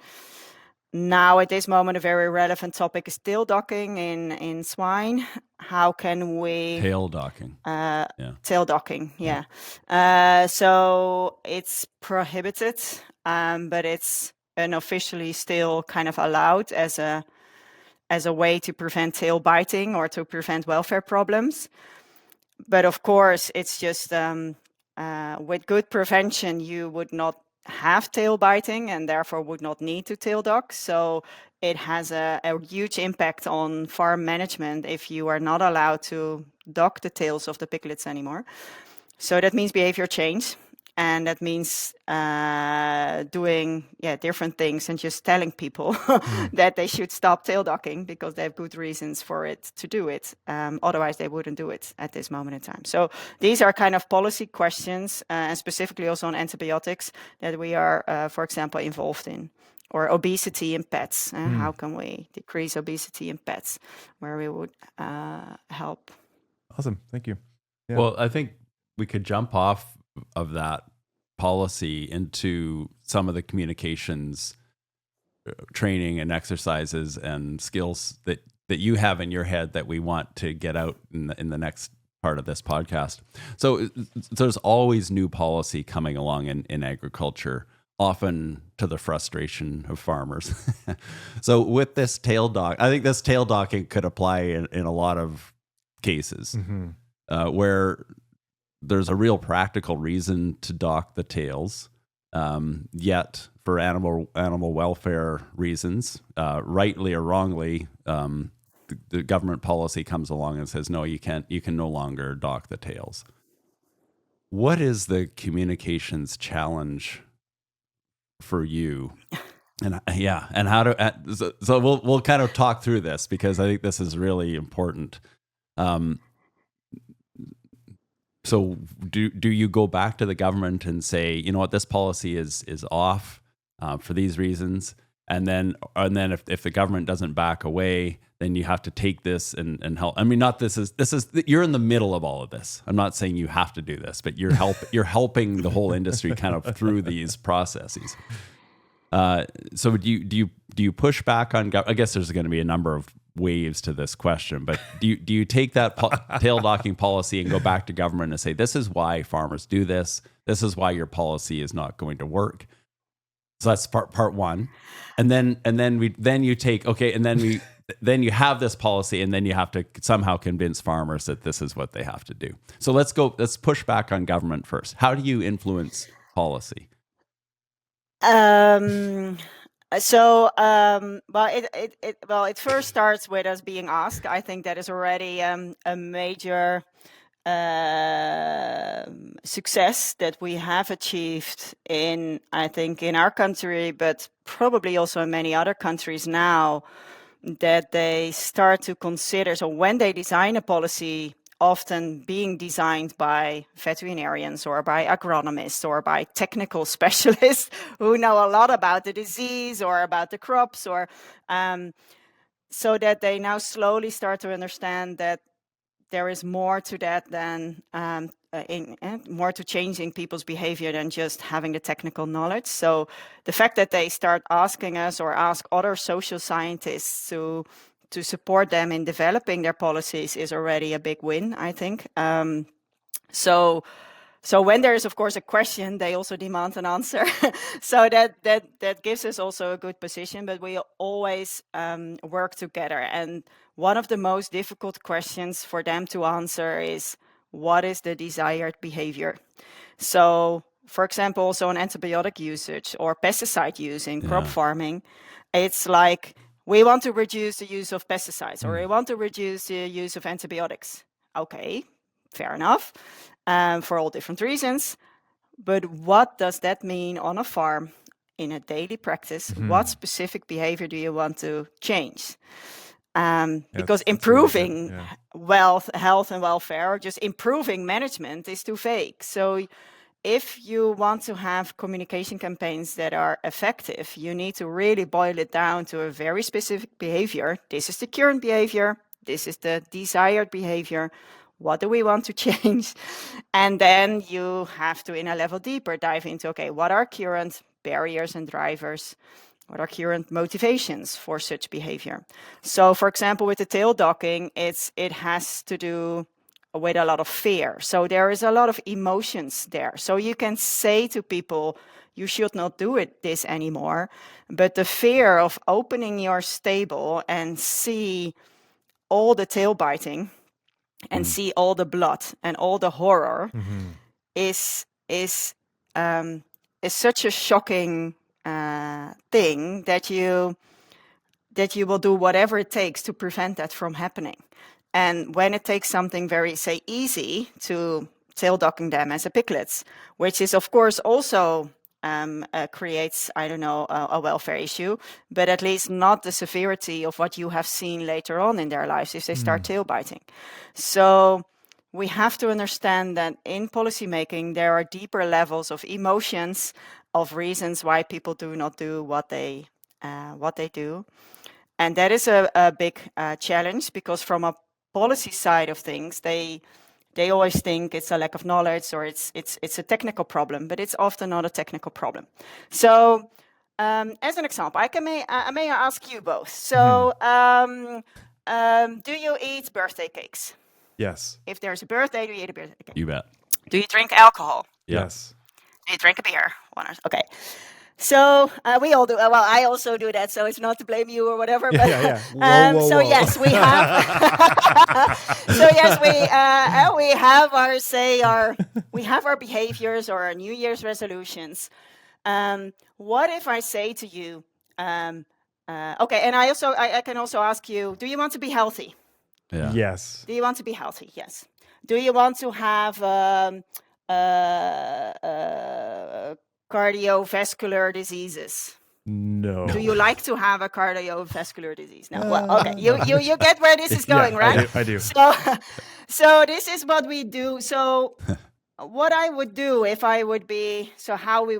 Now, at this moment, a very relevant topic is tail docking in swine. How can we... Tail docking. Tail docking, yeah. So it's prohibited, but it's unofficially still kind of allowed as a way to prevent tail biting or to prevent welfare problems. But of course, it's just with good prevention, you would not have tail biting and therefore would not need to tail dock. So it has a huge impact on farm management if you are not allowed to dock the tails of the piglets anymore. So that means behavior change. And that means doing different things and just telling people that they should stop tail docking because they have good reasons for it to do it. Otherwise, they wouldn't do it at this moment in time. So these are kind of policy questions, and specifically also on antibiotics that we are, for example, involved in. Or obesity in pets. How can we decrease obesity in pets, where we would help. Awesome. Thank you. Yeah. Well, I think we could jump off of that policy into some of the communications training and exercises and skills that you have in your head that we want to get out in the next part of this podcast. So there's always new policy coming along in agriculture, often to the frustration of farmers. So with this tail dock, I think this tail docking could apply in a lot of cases where there's a real practical reason to dock the tails, yet for animal welfare reasons, rightly or wrongly, the government policy comes along and says, no, you can no longer dock the tails. What is the communications challenge for you? And how to, so we'll kind of talk through this because I think this is really important. So do you go back to the government and say, you know what, this policy is off for these reasons, and then if the government doesn't back away, then you have to take this and help. I mean, not this is you're in the middle of all of this. I'm not saying you have to do this, but you're helping the whole industry kind of through these processes. So do you push back on? I guess there's going to be a number of waves to this question, but do you take that tail docking policy and go back to government and say, this is why farmers do this. This is why your policy is not going to work. So that's part one. And then you take, okay. And then you have this policy, and then you have to somehow convince farmers that this is what they have to do. So let's push back on government first. How do you influence policy? It first starts with us being asked. I think that is already a major success that we have achieved in our country, but probably also in many other countries now, that they start to consider. So when they design a policy, often being designed by veterinarians or by agronomists or by technical specialists who know a lot about the disease or about the crops, or so that they now slowly start to understand that there is more to that than more to changing people's behavior than just having the technical knowledge. So the fact that they start asking us or ask other social scientists to support them in developing their policies is already a big win, I think. So when there is, of course, a question, they also demand an answer. So that gives us also a good position, but we always work together. And one of the most difficult questions for them to answer is, what is the desired behavior? So for example, also on antibiotic usage or pesticide use in crop farming, it's like we want to reduce the use of pesticides or we want to reduce the use of antibiotics. Okay, fair enough, for all different reasons. But what does that mean on a farm in a daily practice? What specific behavior do you want to change? Because improving health and welfare, or just improving management, is too vague. So if you want to have communication campaigns that are effective, you need to really boil it down to a very specific behavior. This is the current behavior. This is the desired behavior. What do we want to change? And then you have to, in a level deeper, dive into, okay, what are current barriers and drivers? What are current motivations for such behavior? So, for example, with the tail docking, it has to do with a lot of fear. So there is a lot of emotions there. So you can say to people, you should not do this anymore. But the fear of opening your stable and see all the tail biting and see all the blood and all the horror is such a shocking thing that you will do whatever it takes to prevent that from happening. And when it takes something very, say, easy to tail docking them as a piglets, which is of course also creates, I don't know, a welfare issue, but at least not the severity of what you have seen later on in their lives if they start tail biting. So we have to understand that in policymaking, there are deeper levels of emotions, of reasons why people do not do what they do. And that is a big challenge, because from a policy side of things, they always think it's a lack of knowledge or it's a technical problem, but it's often not a technical problem. So as an example, I may ask you both. So do you eat birthday cakes? Yes. If there's a birthday, do you eat a birthday cake? You bet. Do you drink alcohol? Yes. Do you drink a beer? Okay. So we all do. Well, I also do that. So it's not to blame you or whatever. But, Whoa. So yes, we have. So yes, we have our behaviors or our New Year's resolutions. What if I say to you, okay, and I can also ask you, do you want to be healthy? Yeah. Yes. Do you want to be healthy? Yes. Do you want to have cardiovascular diseases? No. Do you like to have a cardiovascular disease? No. Well, okay. You get where this is going, right? I do. So this is what we do. So what I would do if I would be, the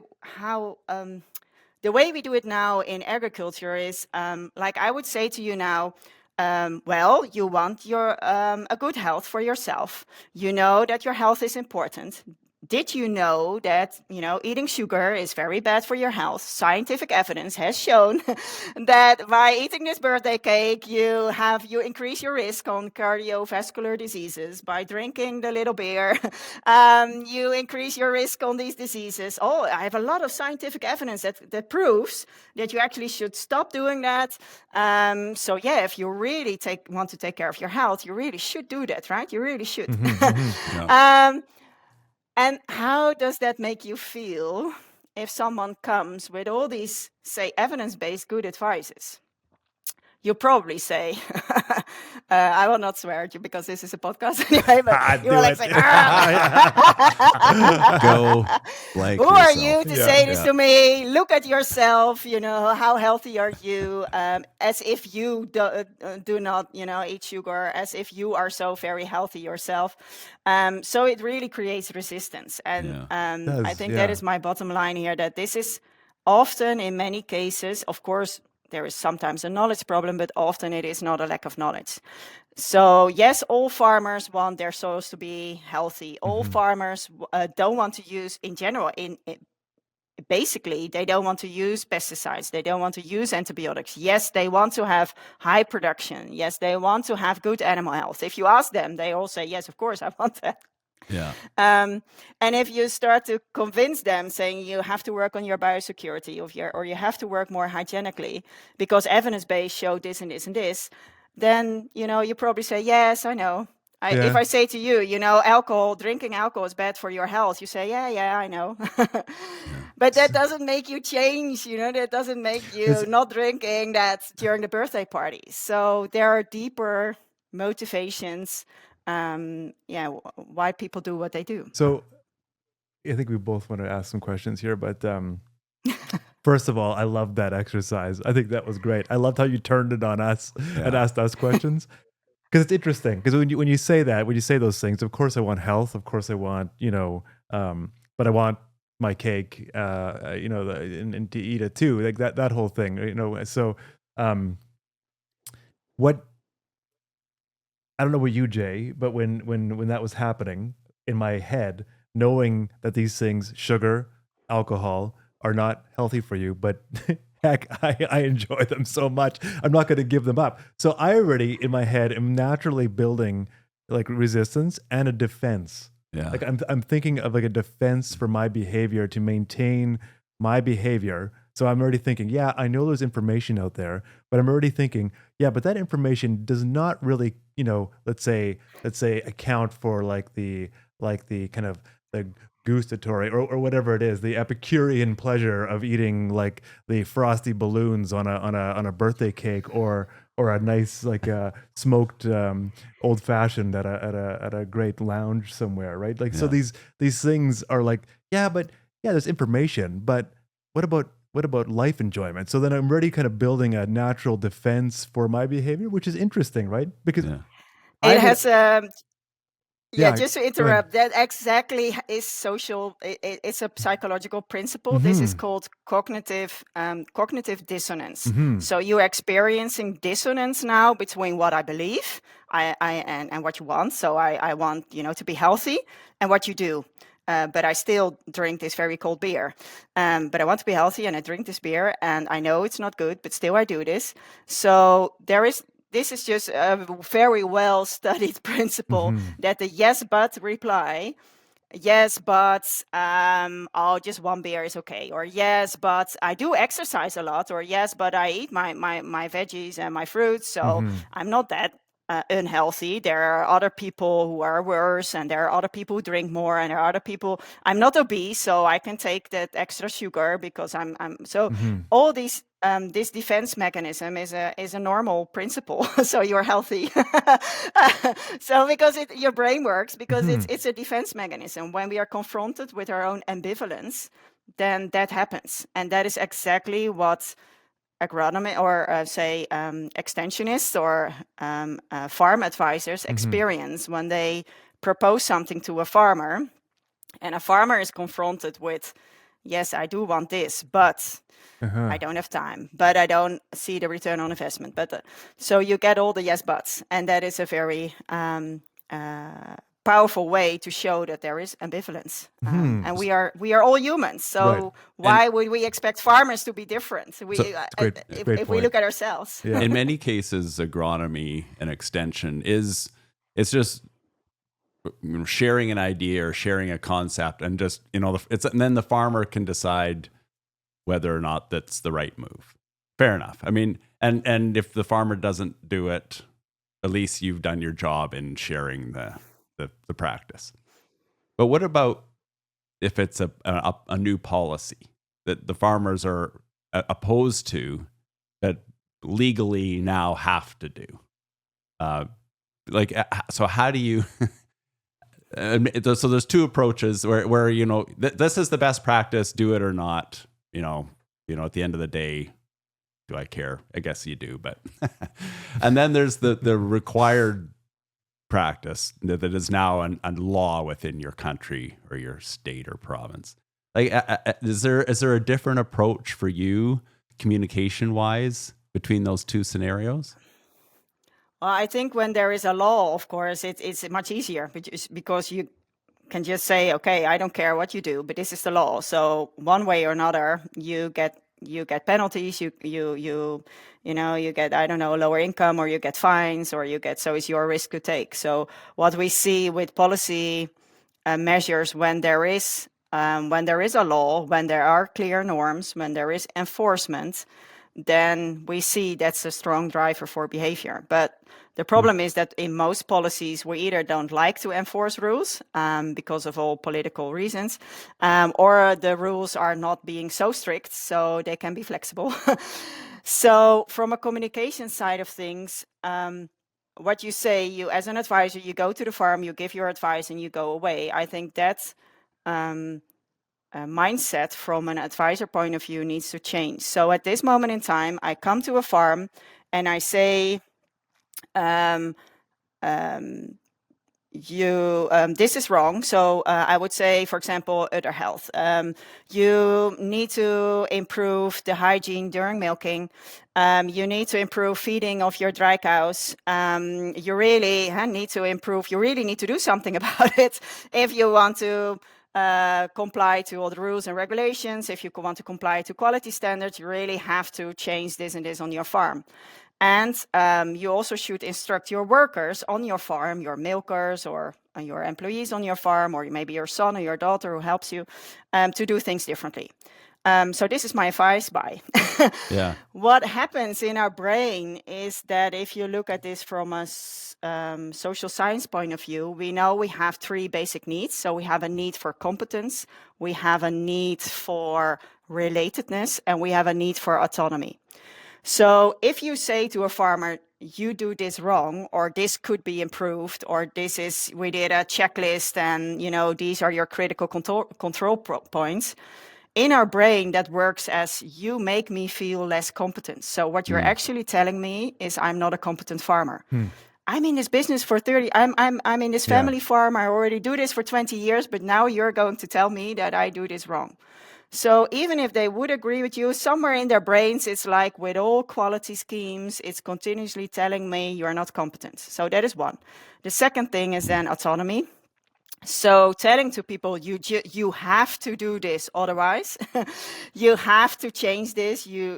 way we do it now in agriculture is, like I would say to you now, well, you want a good health for yourself. You know that your health is important. Did you know that, eating sugar is very bad for your health? Scientific evidence has shown that by eating this birthday cake, you increase your risk on cardiovascular diseases. By drinking the little beer, you increase your risk on these diseases. Oh, I have a lot of scientific evidence that proves that you actually should stop doing that. So yeah, if you really want to take care of your health, you really should do that, right? You really should. And how does that make you feel if someone comes with all these, say, evidence-based good advices? You probably say, I will not swear at you because this is a podcast anyway, but you will like say, go like who yourself. are you to say this to me? Look at yourself, how healthy are you? As if you do not, eat sugar, as if you are so very healthy yourself. So it really creates resistance. And I think that is my bottom line here, that this is often, in many cases, of course, there is sometimes a knowledge problem, but often it is not a lack of knowledge. So yes, all farmers want their soils to be healthy. All farmers don't want to use, in general, basically, they don't want to use pesticides. They don't want to use antibiotics. Yes, they want to have high production. Yes, they want to have good animal health. If you ask them, they all say, yes, of course, I want that. Yeah. And if you start to convince them, saying you have to work on your biosecurity or you have to work more hygienically because evidence-based show this and this and this, then you probably say, yes, I know. If I say to you, drinking alcohol is bad for your health, you say, yeah, I know. But that doesn't make you change, that doesn't make you not drinking that during the birthday party. So there are deeper motivations, why people do what they do. So I think we both want to ask some questions here, but first of all, I loved that exercise. I think that was great. I loved how you turned it on us and asked us questions. Because it's interesting. Because when you say those things, of course I want health. Of course I want, but I want my cake, and to eat it too. Like that whole thing, So, what? I don't know about you, Jay, but when that was happening in my head, knowing that these things, sugar, alcohol, are not healthy for you, but heck, I enjoy them so much. I'm not going to give them up. So I already, in my head, am naturally building like resistance and a defense. Yeah. Like I'm thinking of like a defense for my behavior to maintain my behavior. So I'm already thinking, yeah, I know there's information out there, but I'm already thinking, yeah, but that information does not really, let's say account for like the kind of the gustatory or whatever it is, the Epicurean pleasure of eating like the frosty balloons on a birthday cake or a nice like smoked old fashioned at a great lounge somewhere, right? Like so these things are like, there's information, but what about life enjoyment? So then I'm already kind of building a natural defense for my behavior, which is interesting, right? Because it has just to interrupt, that exactly is social. It's a psychological principle. This is called cognitive dissonance. So you're experiencing dissonance now between what I believe and what you want. So I want to be healthy, and what you do. But I still drink this very cold beer. But I want to be healthy, and I drink this beer, and I know it's not good, but still I do this. So this is just a very well studied principle that the yes but reply, yes but just one beer is okay, or yes but I do exercise a lot, or yes but I eat my veggies and my fruits, so I'm not that unhealthy. There are other people who are worse, and there are other people who drink more, and there are other people. I'm not obese, so I can take that extra sugar because I'm all these. This defense mechanism is a normal principle, so you're healthy. So because your brain works, because it's a defense mechanism. When we are confronted with our own ambivalence, then that happens, and that is exactly what agronomy or extensionists or farm advisors experience when they propose something to a farmer, and a farmer is confronted with, yes, I do want this, but I don't have time, but I don't see the return on investment. But so you get all the yes buts, and that is a very powerful way to show that there is ambivalence, and we are all humans. So why would we expect farmers to be different? If we look at ourselves, in many cases, agronomy and extension it's just sharing an idea or sharing a concept, and just and then the farmer can decide whether or not that's the right move. Fair enough. I mean, and if the farmer doesn't do it, at least you've done your job in sharing the practice. But what about if it's a new policy that the farmers are opposed to, that legally now have to do? So how do you? So there's two approaches where this is the best practice, do it or not. At the end of the day, do I care? I guess you do, but and then there's the required practice that is now a law within your country or your state or province. Like, is there a different approach for you, communication wise, between those two scenarios? Well, I think when there is a law, of course, it's much easier because you can just say, okay, I don't care what you do, but this is the law. So one way or another, you get penalties. You get, I don't know, lower income, or you get fines, or so it's your risk to take. So what we see with policy measures, when there is a law, when there are clear norms, when there is enforcement, then we see that's a strong driver for behavior. But The problem is that in most policies, we either don't like to enforce rules because of all political reasons, or the rules are not being so strict, so they can be flexible. So from a communication side of things, what you say, you as an advisor, you go to the farm, you give your advice, and you go away. I think that mindset from an advisor point of view needs to change. So at this moment in time, I come to a farm and I say, this is wrong. So I would say, for example, udder health. You need to improve the hygiene during milking. You need to improve feeding of your dry cows. You really need to improve. You really need to do something about it if you want to comply to all the rules and regulations. If you want to comply to quality standards, you really have to change this and this on your farm. And you also should instruct your workers on your farm, your milkers or your employees on your farm, or maybe your son or your daughter who helps you to do things differently. So this is my advice. Bye. Yeah. What happens in our brain is that if you look at this from a social science point of view, we know we have three basic needs. So we have a need for competence, we have a need for relatedness, and we have a need for autonomy. So if you say to a farmer, you do this wrong, or this could be improved, or we did a checklist and, these are your critical control points, in our brain, that works as you make me feel less competent. So what you're actually telling me is I'm not a competent farmer. I'm in this business for 30, I'm in this family farm. I already do this for 20 years, but now you're going to tell me that I do this wrong. So even if they would agree with you, somewhere in their brains, it's like with all quality schemes, it's continuously telling me you're not competent. So that is one. The second thing is then autonomy. So telling to people, you have to do this, otherwise you have to change this. This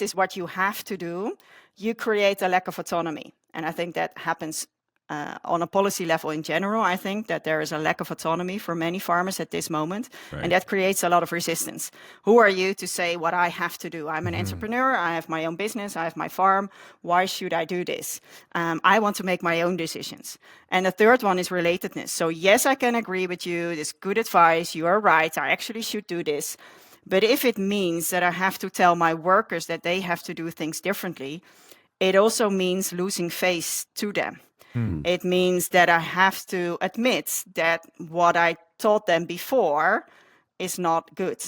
is what you have to do. You create a lack of autonomy, and I think that happens on a policy level in general. I think that there is a lack of autonomy for many farmers at this moment, and that creates a lot of resistance. Who are you to say what I have to do? I'm an entrepreneur. I have my own business. I have my farm. Why should I do this? I want to make my own decisions. And the third one is relatedness. So yes, I can agree with you. This good advice. You are right. I actually should do this. But if it means that I have to tell my workers that they have to do things differently, it also means losing face to them. It means that I have to admit that what I taught them before is not good.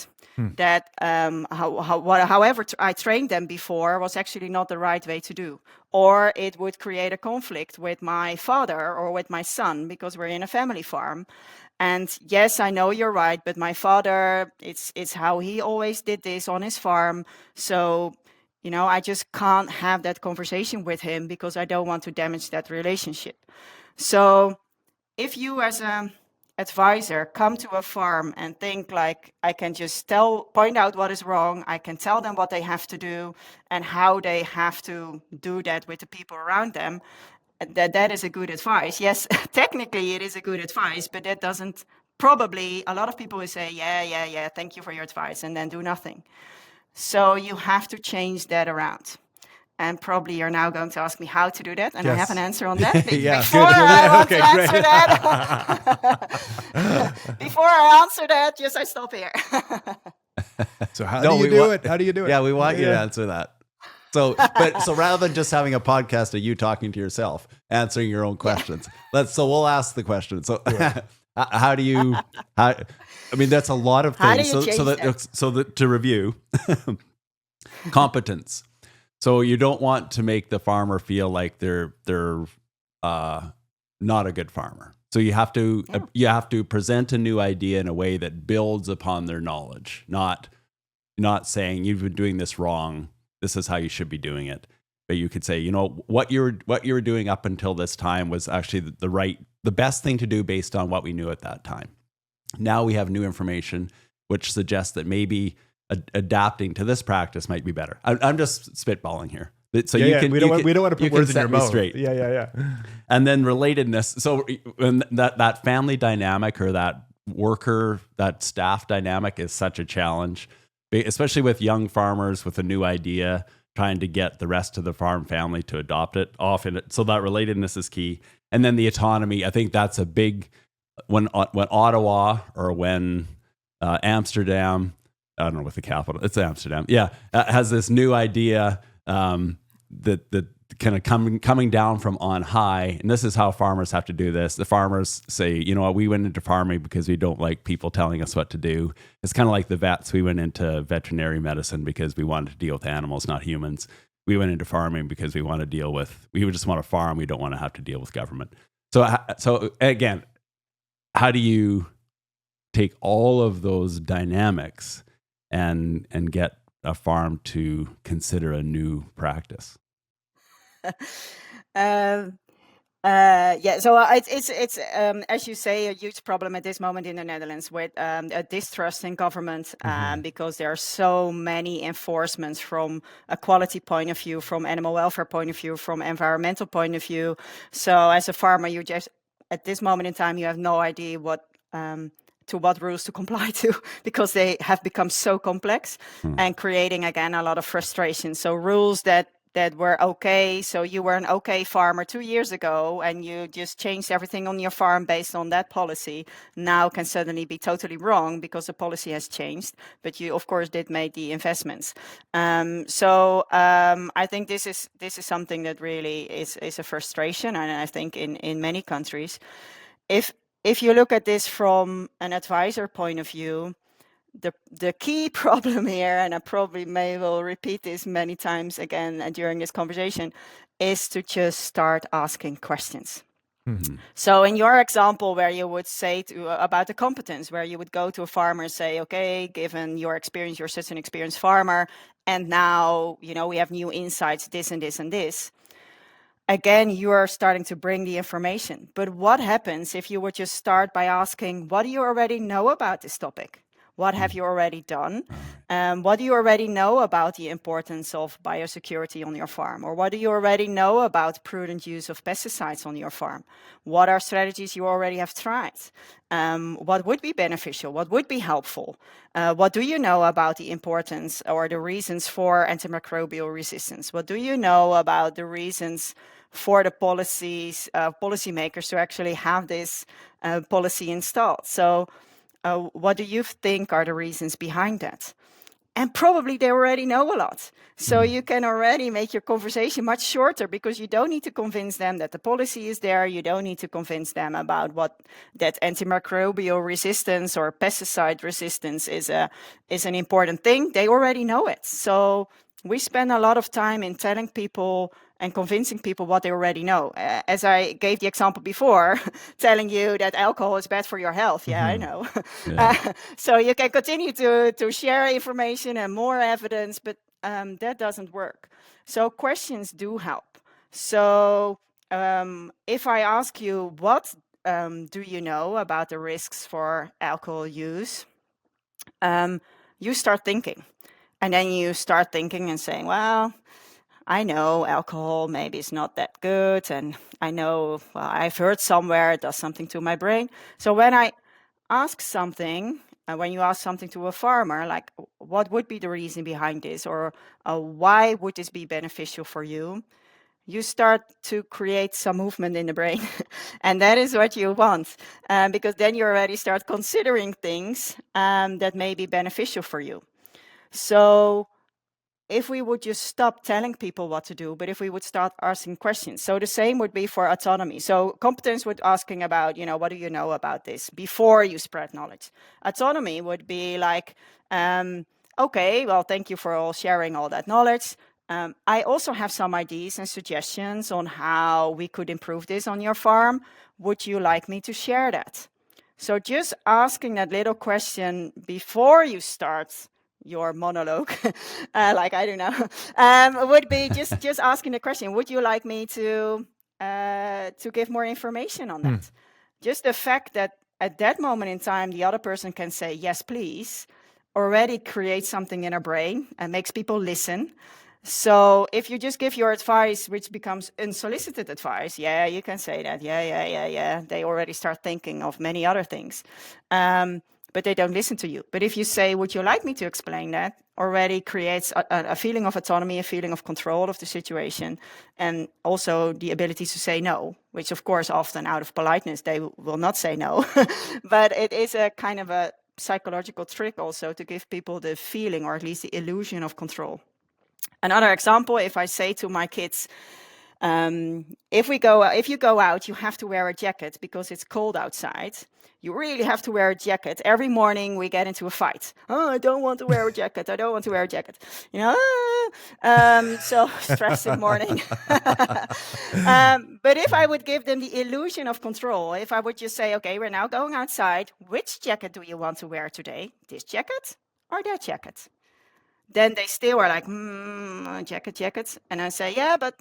That however I trained them before was actually not the right way to do. Or it would create a conflict with my father or with my son, because we're in a family farm. And yes, I know you're right, but my father, it's how he always did this on his farm. So I just can't have that conversation with him because I don't want to damage that relationship. So if you as an advisor come to a farm and think like, I can just point out what is wrong, I can tell them what they have to do and how they have to do that with the people around them, that is a good advice. Yes, technically it is a good advice, but that doesn't, probably a lot of people will say, yeah, thank you for your advice, and then do nothing. So you have to change that around. And probably you're now going to ask me how to do that. And I have an answer on that. Before I answer that, just I stop here. So how do you do it? How do you do it? Yeah, we want you to answer that. So rather than just having a podcast of you talking to yourself, answering your own questions, so we'll ask the question. So how do you, that's a lot of things. To review, competence. So you don't want to make the farmer feel like they're not a good farmer. So you have to present a new idea in a way that builds upon their knowledge, not saying you've been doing this wrong. This is how you should be doing it. But you could say, what you were doing up until this time was actually the best thing to do based on what we knew at that time. Now we have new information, which suggests that maybe adapting to this practice might be better. I'm just spitballing here. So we don't want to put words in your mouth. Straight. Yeah. And then relatedness. So that family dynamic or that staff dynamic is such a challenge, especially with young farmers with a new idea. trying to get the rest of the farm family to adopt it often. So that relatedness is key. And then the autonomy, I think that's a big, when Ottawa or when Amsterdam, I don't know what the capital, it's Amsterdam, has this new idea that kind of coming down from on high, and this is how farmers have to do this. The farmers say, you know what, we went into farming because we don't like people telling us what to do. It's kind of like the vets. We went into veterinary medicine because we wanted to deal with animals, not humans. We went into farming because we just want to farm. We don't want to have to deal with government. So again, how do you take all of those dynamics and get a farm to consider a new practice? So it's as you say, a huge problem at this moment in the Netherlands with a distrust in government, because there are so many enforcements from a quality point of view, from animal welfare point of view, from environmental point of view. So as a farmer, you just at this moment in time, you have no idea what rules to comply to, because they have become so complex and creating again a lot of frustration. So rules that were okay. So you were an okay farmer 2 years ago and you just changed everything on your farm based on that policy, now can suddenly be totally wrong because the policy has changed, but you of course did make the investments. I think this is something that really is a frustration, and I think in many countries, if you look at this from an advisor point of view, the key problem here, and I probably will repeat this many times again during this conversation, is to just start asking questions. So in your example where you would say about the competence, where you would go to a farmer and say, okay, given your experience, you're such an experienced farmer, and now, we have new insights, this and this and this. Again, you are starting to bring the information. But what happens if you would just start by asking, what do you already know about this topic? What have you already done? What do you already know about the importance of biosecurity on your farm? Or what do you already know about prudent use of pesticides on your farm? What are strategies you already have tried? What would be beneficial? What would be helpful? What do you know about the importance or the reasons for antimicrobial resistance? What do you know about the reasons for the policymakers to actually have this policy installed? So what do you think are the reasons behind that? And probably they already know a lot. So you can already make your conversation much shorter, because you don't need to convince them that the policy is there. You don't need to convince them about that antimicrobial resistance or pesticide resistance is an important thing. They already know it. So we spend a lot of time in telling people and convincing people what they already know. As I gave the example before, telling you that alcohol is bad for your health. Yeah, I know. Yeah. So you can continue to share information and more evidence, but that doesn't work. So questions do help. So if I ask you, what do you know about the risks for alcohol use? You start thinking. And then you start thinking and saying, well, I know alcohol maybe is not that good. And I know, I've heard somewhere it does something to my brain. So when I ask something, when you ask something to a farmer, like what would be the reason behind this, or why would this be beneficial for you? You start to create some movement in the brain. And that is what you want, because then you already start considering things that may be beneficial for you. So if we would just stop telling people what to do, but if we would start asking questions. So the same would be for autonomy. So competence would asking about, what do you know about this before you spread knowledge. Autonomy would be like, okay, well, thank you for all sharing all that knowledge. I also have some ideas and suggestions on how we could improve this on your farm. Would you like me to share that? So just asking that little question before you start your monologue, like I don't know, would be just asking the question: would you like me to give more information on that? Just the fact that at that moment in time the other person can say yes, please, already creates something in our brain and makes people listen. So if you just give your advice, which becomes unsolicited advice, yeah, you can say that. Yeah. They already start thinking of many other things. but they don't listen to you. But if you say, would you like me to explain that, already creates a feeling of autonomy, a feeling of control of the situation, and also the ability to say no, which of course often out of politeness they will not say no. But it is a kind of a psychological trick also to give people the feeling, or at least the illusion, of control. Another example, if I say to my kids, if you go out, you have to wear a jacket because it's cold outside. You really have to wear a jacket. Every morning we get into a fight. Oh, I don't want to wear a jacket. I don't want to wear a jacket. You know, so stressing morning. But if I would give them the illusion of control, if I would just say, okay, we're now going outside. Which jacket do you want to wear today? This jacket or that jacket? Then they still are like, jacket. And I say, yeah, but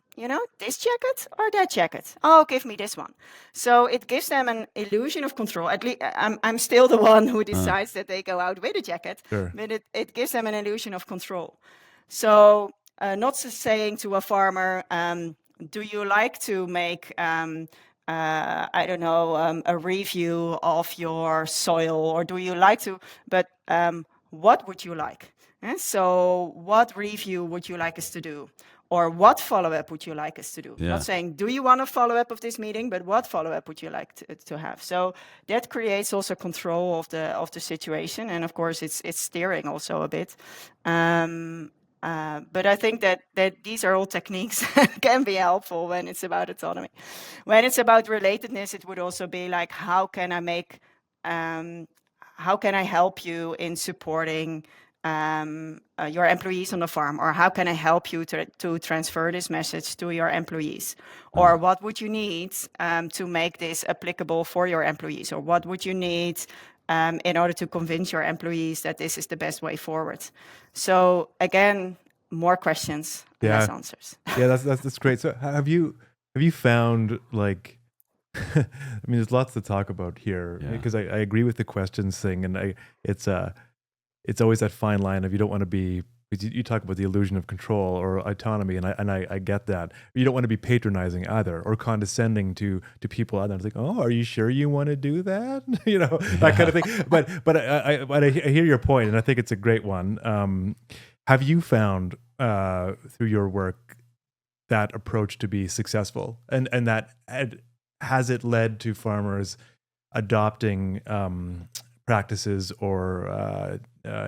this jacket or that jacket? Oh, give me this one. So it gives them an illusion of control. At least I'm still the one who decides that they go out with a jacket, Sure. but it gives them an illusion of control. So not saying to a farmer, do you like to make, I don't know, a review of your soil, or do you like to, but what would you like? And so what review would you like us to do? Or what follow-up would you like us to do? Yeah. Not saying, do you want a follow-up of this meeting, but what follow-up would you like to have? So that creates also control of the situation. And of course, it's steering also a bit. But I think that these are all techniques that can be helpful when it's about autonomy. When it's about relatedness, it would also be like, how can I help you in supporting your employees on the farm, or how can I help you to transfer this message to your employees, or what would you need to make this applicable for your employees, or what would you need in order to convince your employees that this is the best way forward. So again, more questions, less answers. Yeah, that's great. So have you found, like, I mean, there's lots to talk about here, because I agree with the questions thing, and it's always that fine line of, you don't want to be, you talk about the illusion of control or autonomy, and I get that. You don't want to be patronizing either, or condescending to people either. It's like, oh, are you sure you want to do that? That kind of thing. But I hear your point, and I think it's a great one. Have you found through your work that approach to be successful, and that has it led to farmers adopting practices or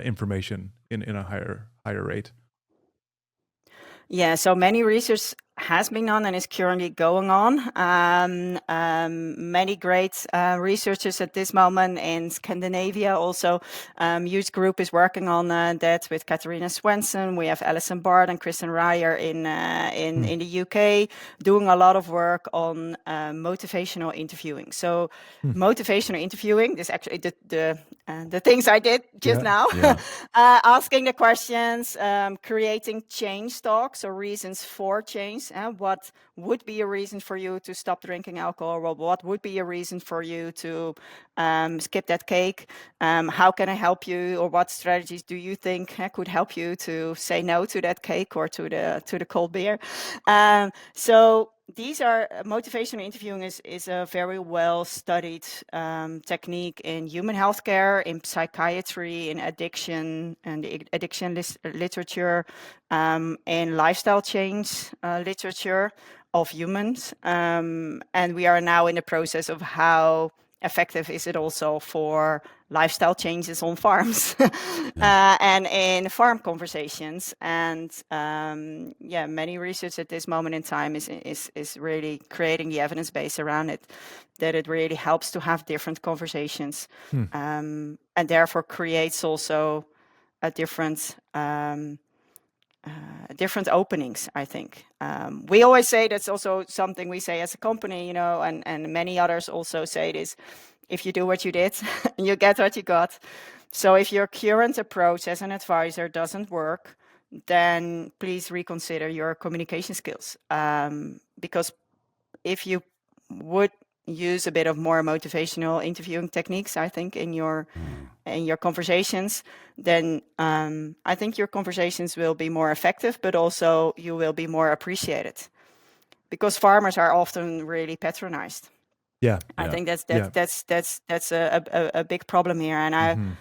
information in a higher rate? Yeah, so many research has been done and is currently going on. Many great researchers at this moment in Scandinavia. Also, Youth Group is working on that with Katarina Swenson. We have Alison Bard and Kristen Ryer in the UK doing a lot of work on motivational interviewing. So motivational interviewing, this actually the things I did just now, asking the questions, creating change talks or reasons for change. What would be a reason for you to stop drinking alcohol? Well, what would be a reason for you to skip that cake? How can I help you? Or what strategies do you think could help you to say no to that cake or to the cold beer? So these are motivational interviewing is a very well studied technique in human healthcare, in psychiatry, in addiction and the addiction literature, in lifestyle change literature of humans. And we are now in the process of how effective is it also for lifestyle changes on farms and in farm conversations. And many research at this moment in time is really creating the evidence base around it, that it really helps to have different conversations and therefore creates also a different openings, I think. We always say, that's also something we say as a company, and many others also say this: if you do what you did, you get what you got. So if your current approach as an advisor doesn't work, then please reconsider your communication skills. Because if you would use a bit of more motivational interviewing techniques, I think, in your conversations, then I think your conversations will be more effective, but also you will be more appreciated, because farmers are often really patronized. Yeah. I think that's Yeah. that's a big problem here, and I Mm-hmm.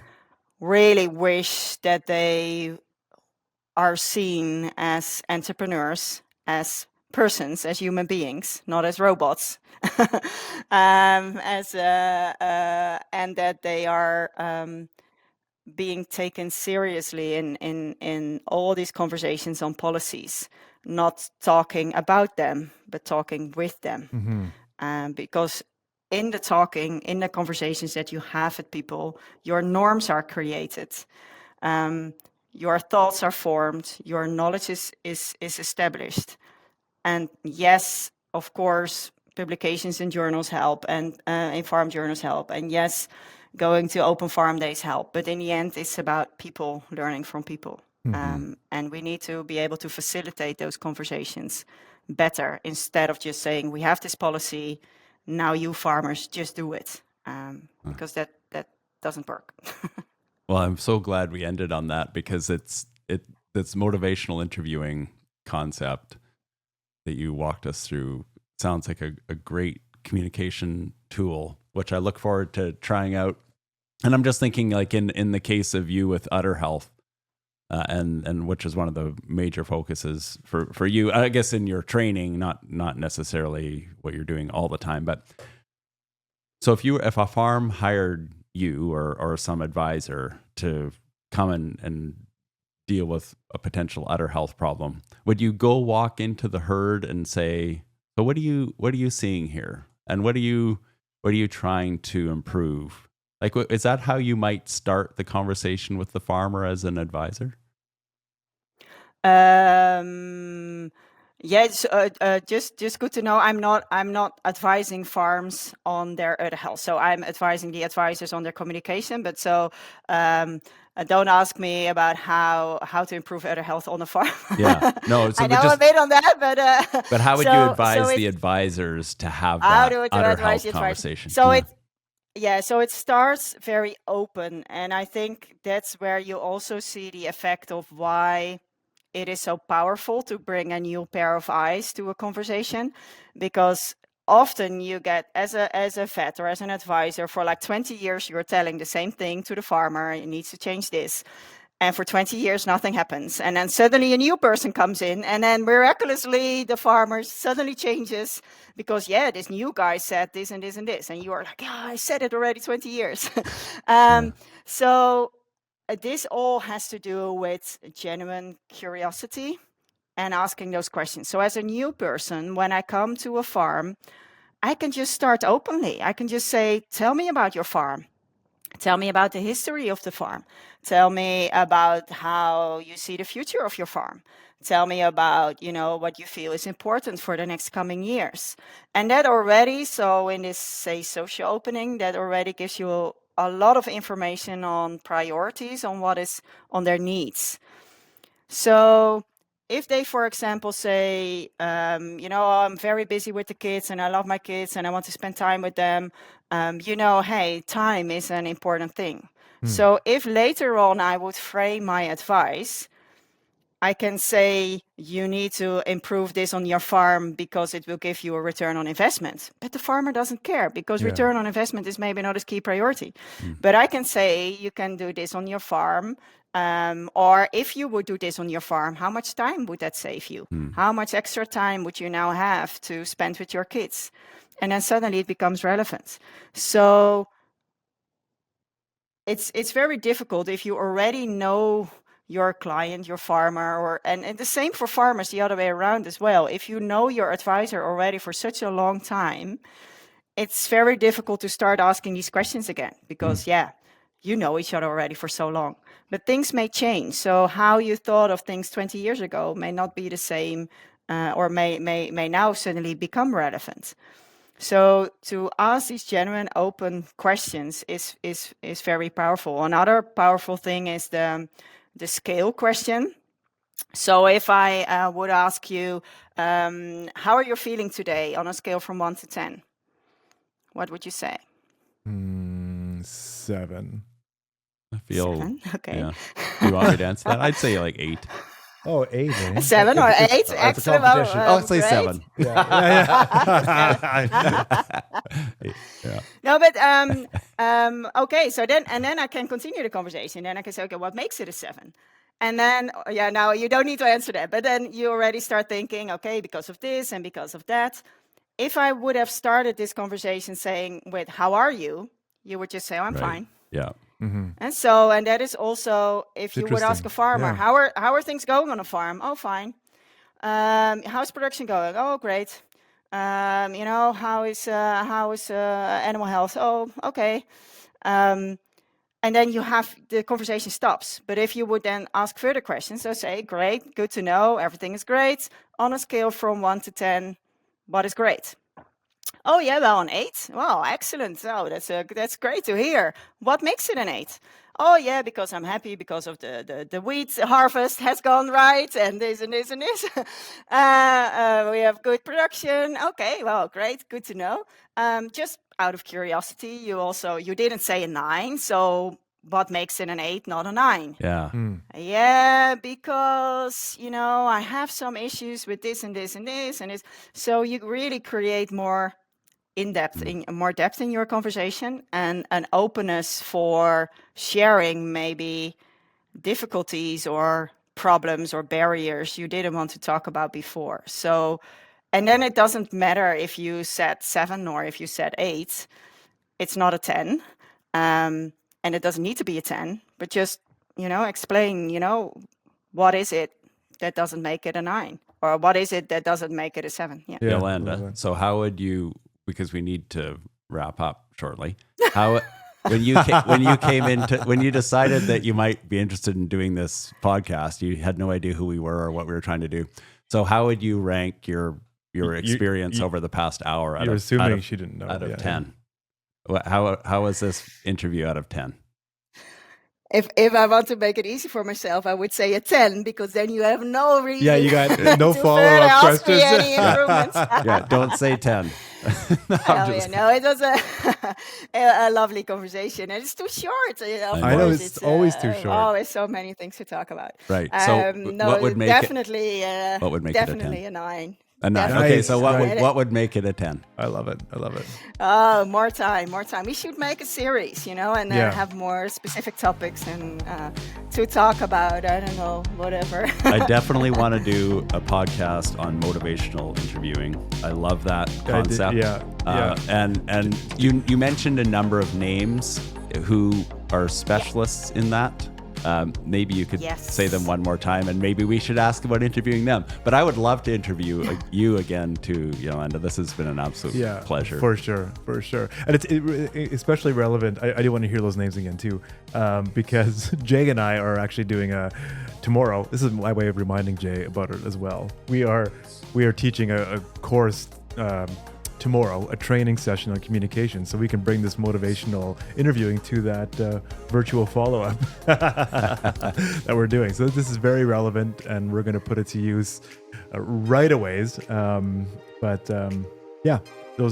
really wish that they are seen as entrepreneurs, as persons, as human beings, not as robots, and that they are being taken seriously in all these conversations on policies, not talking about them, but talking with them. Mm-hmm. Because in the talking, in the conversations that you have with people, your norms are created. Your thoughts are formed, your knowledge is established. And yes, of course, publications in journals help, and in farm journals help. And yes, going to open farm days help. But in the end, it's about people learning from people. And we need to be able to facilitate those conversations better, instead of just saying, we have this policy, now you farmers just do it. Because that doesn't work. Well, I'm so glad we ended on that, because it's this motivational interviewing concept that you walked us through sounds like a great communication tool, which I look forward to trying out. And I'm just thinking, like in the case of you with udder health, and which is one of the major focuses for you, I guess, in your training, not necessarily what you're doing all the time, but so if a farm hired you or some advisor to come and deal with a potential udder health problem, would you go walk into the herd and say, so what are you seeing here, and what are you trying to improve? Like, is that how you might start the conversation with the farmer as an advisor? Yeah, it's, just good to know. I'm not advising farms on their udder health. So I'm advising the advisors on their communication. But so don't ask me about how to improve udder health on the farm. Yeah, no. So I know a bit on that, but how would you advise the advisors to have that udder health conversation? So so it starts very open, and I think that's where you also see the effect of why it is so powerful to bring a new pair of eyes to a conversation, because often you get, as a vet or as an advisor, for like 20 years, you're telling the same thing to the farmer, it needs to change this. And for 20 years, nothing happens. And then suddenly a new person comes in, and then miraculously the farmer suddenly changes because, this new guy said this and this and this. And you are like, I said it already 20 years. So this all has to do with genuine curiosity and asking those questions. So as a new person, when I come to a farm, I can just start openly. I can just say, tell me about your farm. Tell me about the history of the farm. Tell me about how you see the future of your farm. Tell me about, what you feel is important for the next coming years. And that already, so in this, say, social opening, that already gives you a lot of information on priorities, on what is on their needs. So if they, for example, say, I'm very busy with the kids and I love my kids and I want to spend time with them, hey, time is an important thing. So if later on I would frame my advice, I can say, you need to improve this on your farm because it will give you a return on investment. But the farmer doesn't care, because return on investment is maybe not his key priority. But I can say, you can do this on your farm. Or if you would do this on your farm, how much time would that save you? How much extra time would you now have to spend with your kids? And then suddenly it becomes relevant. So it's very difficult if you already know your client, your farmer, and the same for farmers the other way around as well. If you know your advisor already for such a long time, it's very difficult to start asking these questions again, because you know each other already for so long. But things may change. So how you thought of things 20 years ago may not be the same, or may now suddenly become relevant. So to ask these genuine, open questions is very powerful. Another powerful thing is the scale question. So if I would ask you, how are you feeling today on a scale from 1 to 10? What would you say? 7. I feel 7? Okay. Yeah. Do you want me to answer that? I'd say like 8. Oh, 8, eh? 7 or 8? It's a Excellent. competition. I'll say Great. 7. Yeah. No, but okay. So then I can continue the conversation. Then I can say, okay, what makes it a 7? And then, now you don't need to answer that. But then you already start thinking, okay, because of this and because of that. If I would have started this conversation saying, with, how are you? You would just say, oh, I'm fine. Yeah. And that is also, if you would ask a farmer, Yeah. how are things going on a farm? Oh, fine. How's production going? Oh, great. How is animal health? Oh, okay. And then the conversation stops. But if you would then ask further questions, so say, great, good to know, everything is great. On a scale from 1 to 10, what is great? Oh yeah, well, an 8. Wow, excellent. Oh, that's great to hear. What makes it an 8? Oh yeah, because I'm happy because of the wheat harvest has gone right, and this and this and this. We have good production. Okay, well, great, good to know. Just out of curiosity, you didn't say a 9, so what makes it an 8, not a 9? Yeah. Yeah, because I have some issues with this and this and this and this. So you really create more more depth in your conversation, and an openness for sharing maybe difficulties or problems or barriers you didn't want to talk about before. So, and then it doesn't matter if you said 7 or if you said 8, it's not a 10. And it doesn't need to be a 10, but just, explain, what is it that doesn't make it a 9? Or what is it that doesn't make it a 7? Yeah. Jolanda, so how would you, because we need to wrap up shortly, when you decided that you might be interested in doing this podcast, you had no idea who we were or what we were trying to do. So how would you rank your experience over the past hour? You're assuming she didn't know. Out of 10. How was this interview out of 10? If I want to make it easy for myself, I would say a 10, because then you have no reason. Yeah, you got no to follow-up ask me questions. any improvements. Don't say 10. It was a lovely conversation, and it's too short. I know it's always too short. Always so many things to talk about. Right. So what would make definitely it? What would make definitely it a 9? A 9. Definitely. Okay, so what would make it a 10? I love it. Oh, more time. We should make a series, and then have more specific topics and to talk about. I don't know, whatever. I definitely want to do a podcast on motivational interviewing. I love that concept. And you mentioned a number of names who are specialists in that. Maybe you could say them one more time, and maybe we should ask about interviewing them. But I would love to interview you again too, Jolanda. This has been an absolute pleasure. For sure. And it's especially relevant. I do want to hear those names again too, because Jay and I are actually doing tomorrow. This is my way of reminding Jay about it as well. We are teaching a course tomorrow, a training session on communication, so we can bring this motivational interviewing to that virtual follow-up that we're doing. So this is very relevant, and we're going to put it to use right away. Those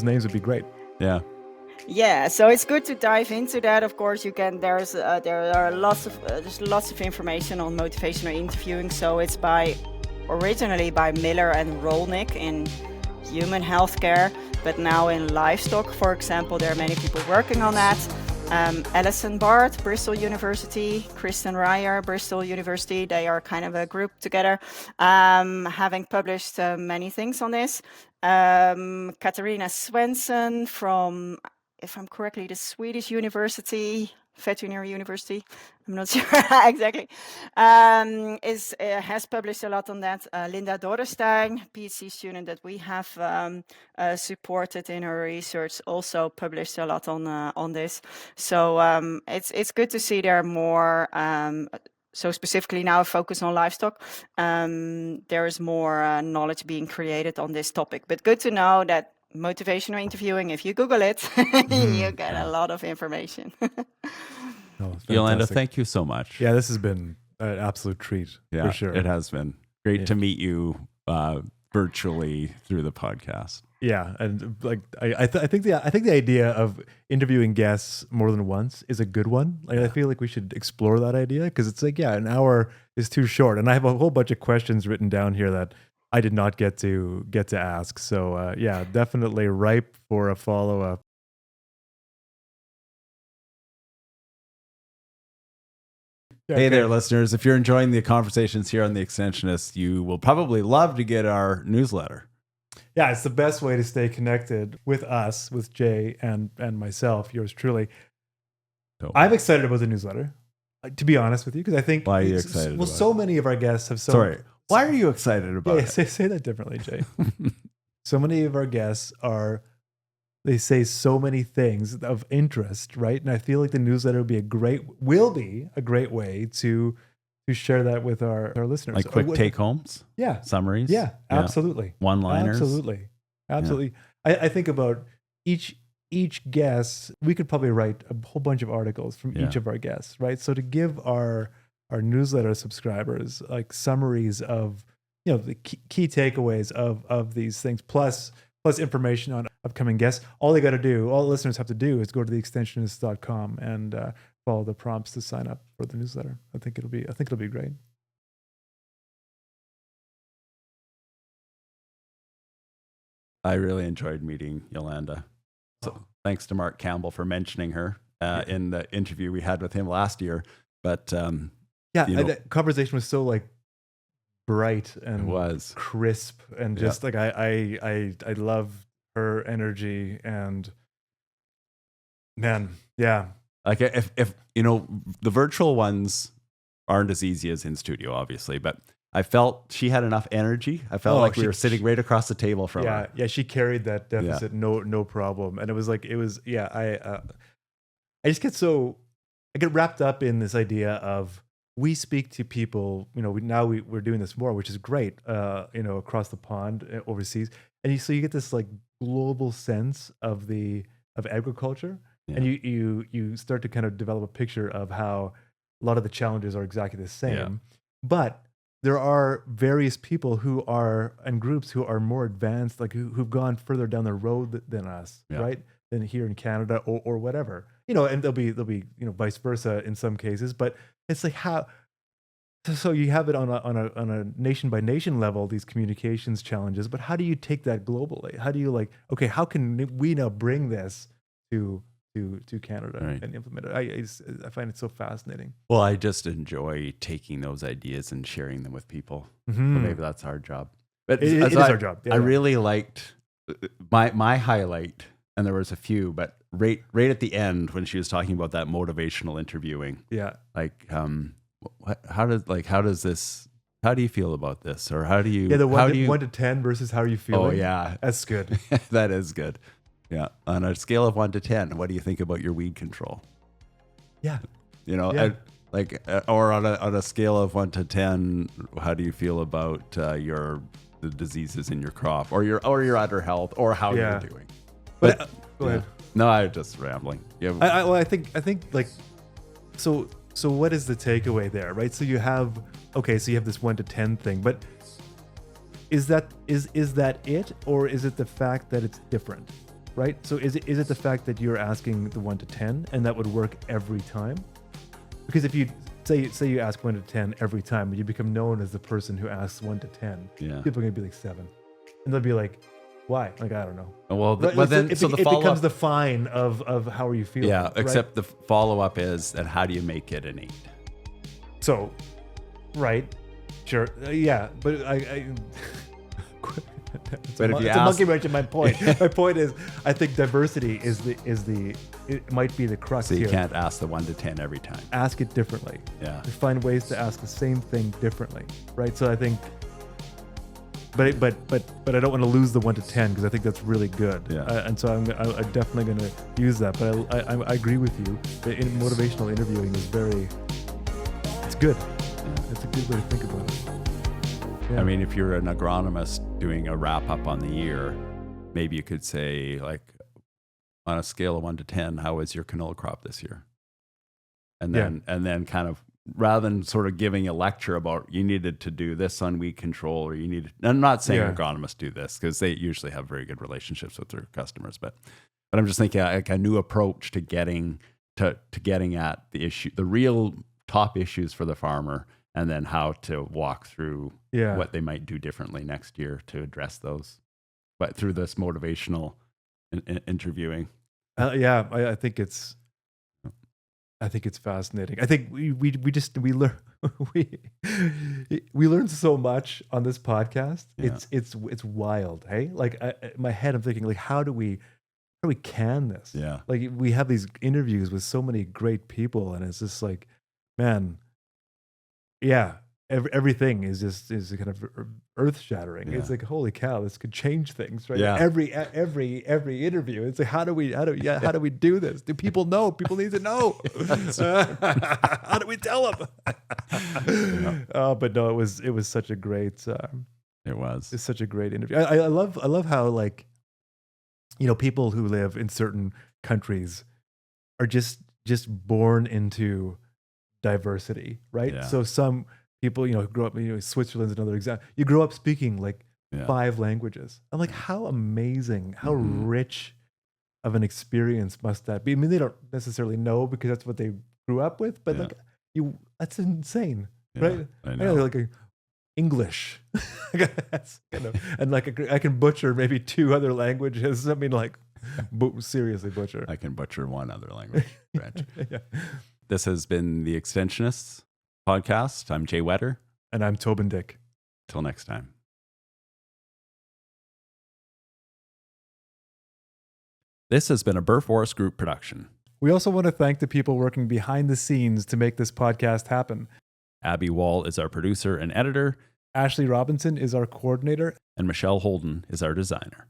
names would be great. Yeah, so it's good to dive into that. Of course, you can. There are lots of information on motivational interviewing. So it's originally by Miller and Rolnick in human healthcare, but now in livestock, for example, there are many people working on that. Alison Bart, Bristol University, Kristen Ryer, Bristol University, they are kind of a group together, having published many things on this. Katarina Svensson from, if I'm correctly, the Swedish University, Veterinary University, I'm not sure exactly, has published a lot on that. Linda Dorrestein, PhD student that we have supported in her research, also published a lot on this. So it's good to see there are more. So specifically now focus on livestock. There is more knowledge being created on this topic, but good to know that motivational interviewing, if you Google it, you get a lot of information. Jolanda, thank you so much. Yeah, this has been an absolute treat, for sure. It has been great to meet you virtually through the podcast. Yeah, and like I think the idea of interviewing guests more than once is a good one. Like I feel like we should explore that idea because it's like an hour is too short, and I have a whole bunch of questions written down here that I did not get to ask. So yeah, definitely ripe for a follow up. Hey there, listeners. If you're enjoying the conversations here on The Extensionists, you will probably love to get our newsletter. Yeah, it's the best way to stay connected with us, with Jay and myself, yours truly. I'm excited about the newsletter, to be honest with you, because I think... Why are you excited about so many of our guests have... Sorry, why are you excited about it? Say that differently, Jay. So many of our guests they say so many things of interest, right? And I feel like the newsletter will be a great way to share that with our listeners. Like quick take homes? Yeah. Summaries? Yeah, absolutely. One-liners? Absolutely. Yeah. I think about each guest, we could probably write a whole bunch of articles from each of our guests, right? So to give our newsletter subscribers like summaries of, the key takeaways of these things, plus information on upcoming guests. All the listeners have to do is go to theextensionists.com and follow the prompts to sign up for the newsletter. I think it'll be great. I really enjoyed meeting Jolanda. So thanks to Mark Campbell for mentioning her in the interview we had with him last year. But that conversation was so like bright and crisp and just like I love her energy and man, yeah. Like if the virtual ones aren't as easy as in studio, obviously, but I felt she had enough energy. I felt like we were sitting right across the table from her. Yeah, she carried that deficit no problem. And I just I get wrapped up in this idea of we speak to people, we're doing this more, which is great, across the pond, overseas. And so you get this like global sense of agriculture. Yeah. And you start to kind of develop a picture of how a lot of the challenges are exactly the same. Yeah. But there are various people and groups who are more advanced, like who've gone further down the road than us, right? Than here in Canada or whatever. And there'll be vice versa in some cases, but it's like how. So you have it on a nation by nation level, these communications challenges, but how do you take that globally? How do you how can we now bring this to Canada and implement it? I find it so fascinating. Well, I just enjoy taking those ideas and sharing them with people. Mm-hmm. So maybe that's our job. But it is our job. Yeah, I really liked my highlight, and there was a few, but right at the end when she was talking about that motivational interviewing. Yeah. Like how do you feel about this, or how do you 1 to 10 versus how are you feeling? Oh yeah, that's good. That is good. Yeah, on a scale of 1 to 10, what do you think about your weed control? Yeah, or on a scale of 1 to 10, how do you feel about the diseases in your crop, or your utter health, or how you're doing? But go ahead. No, I'm just rambling. Yeah, I think like so what is the takeaway there, right? So you have this 1 to 10 thing, but is that it, or is it the fact that it's different, right? So is it the fact that you're asking the 1 to 10 and that would work every time? Because if you say you ask 1 to 10 every time, but you become known as the person who asks 1 to 10, people are gonna be like 7, and they'll be like, why? Like, I don't know. Well, then it becomes the fine of how are you feeling? Yeah, except the follow-up is, and how do you make it an 8? So, right, sure, yeah, but I it's a monkey wrench in my point. My point is, I think diversity it might be the crux here. So you can't ask the 1 to 10 every time. Ask it differently. Yeah. Find ways to ask the same thing differently, right? So I think. But I don't want to lose the 1 to 10 because I think that's really good. Yeah. And so I'm definitely going to use that. But I agree with you. The motivational interviewing is it's good. Yeah. It's a good way to think about it. Yeah. I mean, if you're an agronomist doing a wrap up on the year, maybe you could say, like, on a scale of 1 to 10, how was your canola crop this year? And then kind of rather than sort of giving a lecture about you needed to do this on weed control, or you needed, I'm not saying agronomists do this because they usually have very good relationships with their customers, but I'm just thinking like a new approach to getting at the issue, the real top issues for the farmer, and then how to walk through what they might do differently next year to address those, but through this motivational interviewing. I think it's fascinating. I think we learn we learn so much on this podcast. Yeah. It's wild. Hey, like in my head, I'm thinking like, how do we can this? Yeah. Like we have these interviews with so many great people, and it's just like, man, yeah. Everything is kind of earth shattering. Yeah. It's like, holy cow, this could change things, right? Yeah. Every interview, it's like, how do we do this? Do people know? People need to know. How do we tell them? But no, it was such a great. It's such a great interview. I love how, like, you know, people who live in certain countries are just born into diversity, right? Yeah. So some people, you know, grow up, you know, Switzerland's another example. You grow up speaking like 5 languages. I'm like, how amazing, how rich of an experience must that be? I mean, they don't necessarily know because that's what they grew up with, but like that's insane, right? I know. Like English, that's, you know, and like I can butcher maybe 2 other languages. I mean, like seriously butcher. I can butcher 1 other language. French. Yeah. This has been the Extensionists podcast. I'm Jay Whetter. And I'm Toban Dyck. Till next time. This has been a Burr Forest Group production. We also want to thank the people working behind the scenes to make this podcast happen. Abby Wall is our producer and editor. Ashley Robinson is our coordinator. And Michelle Holden is our designer.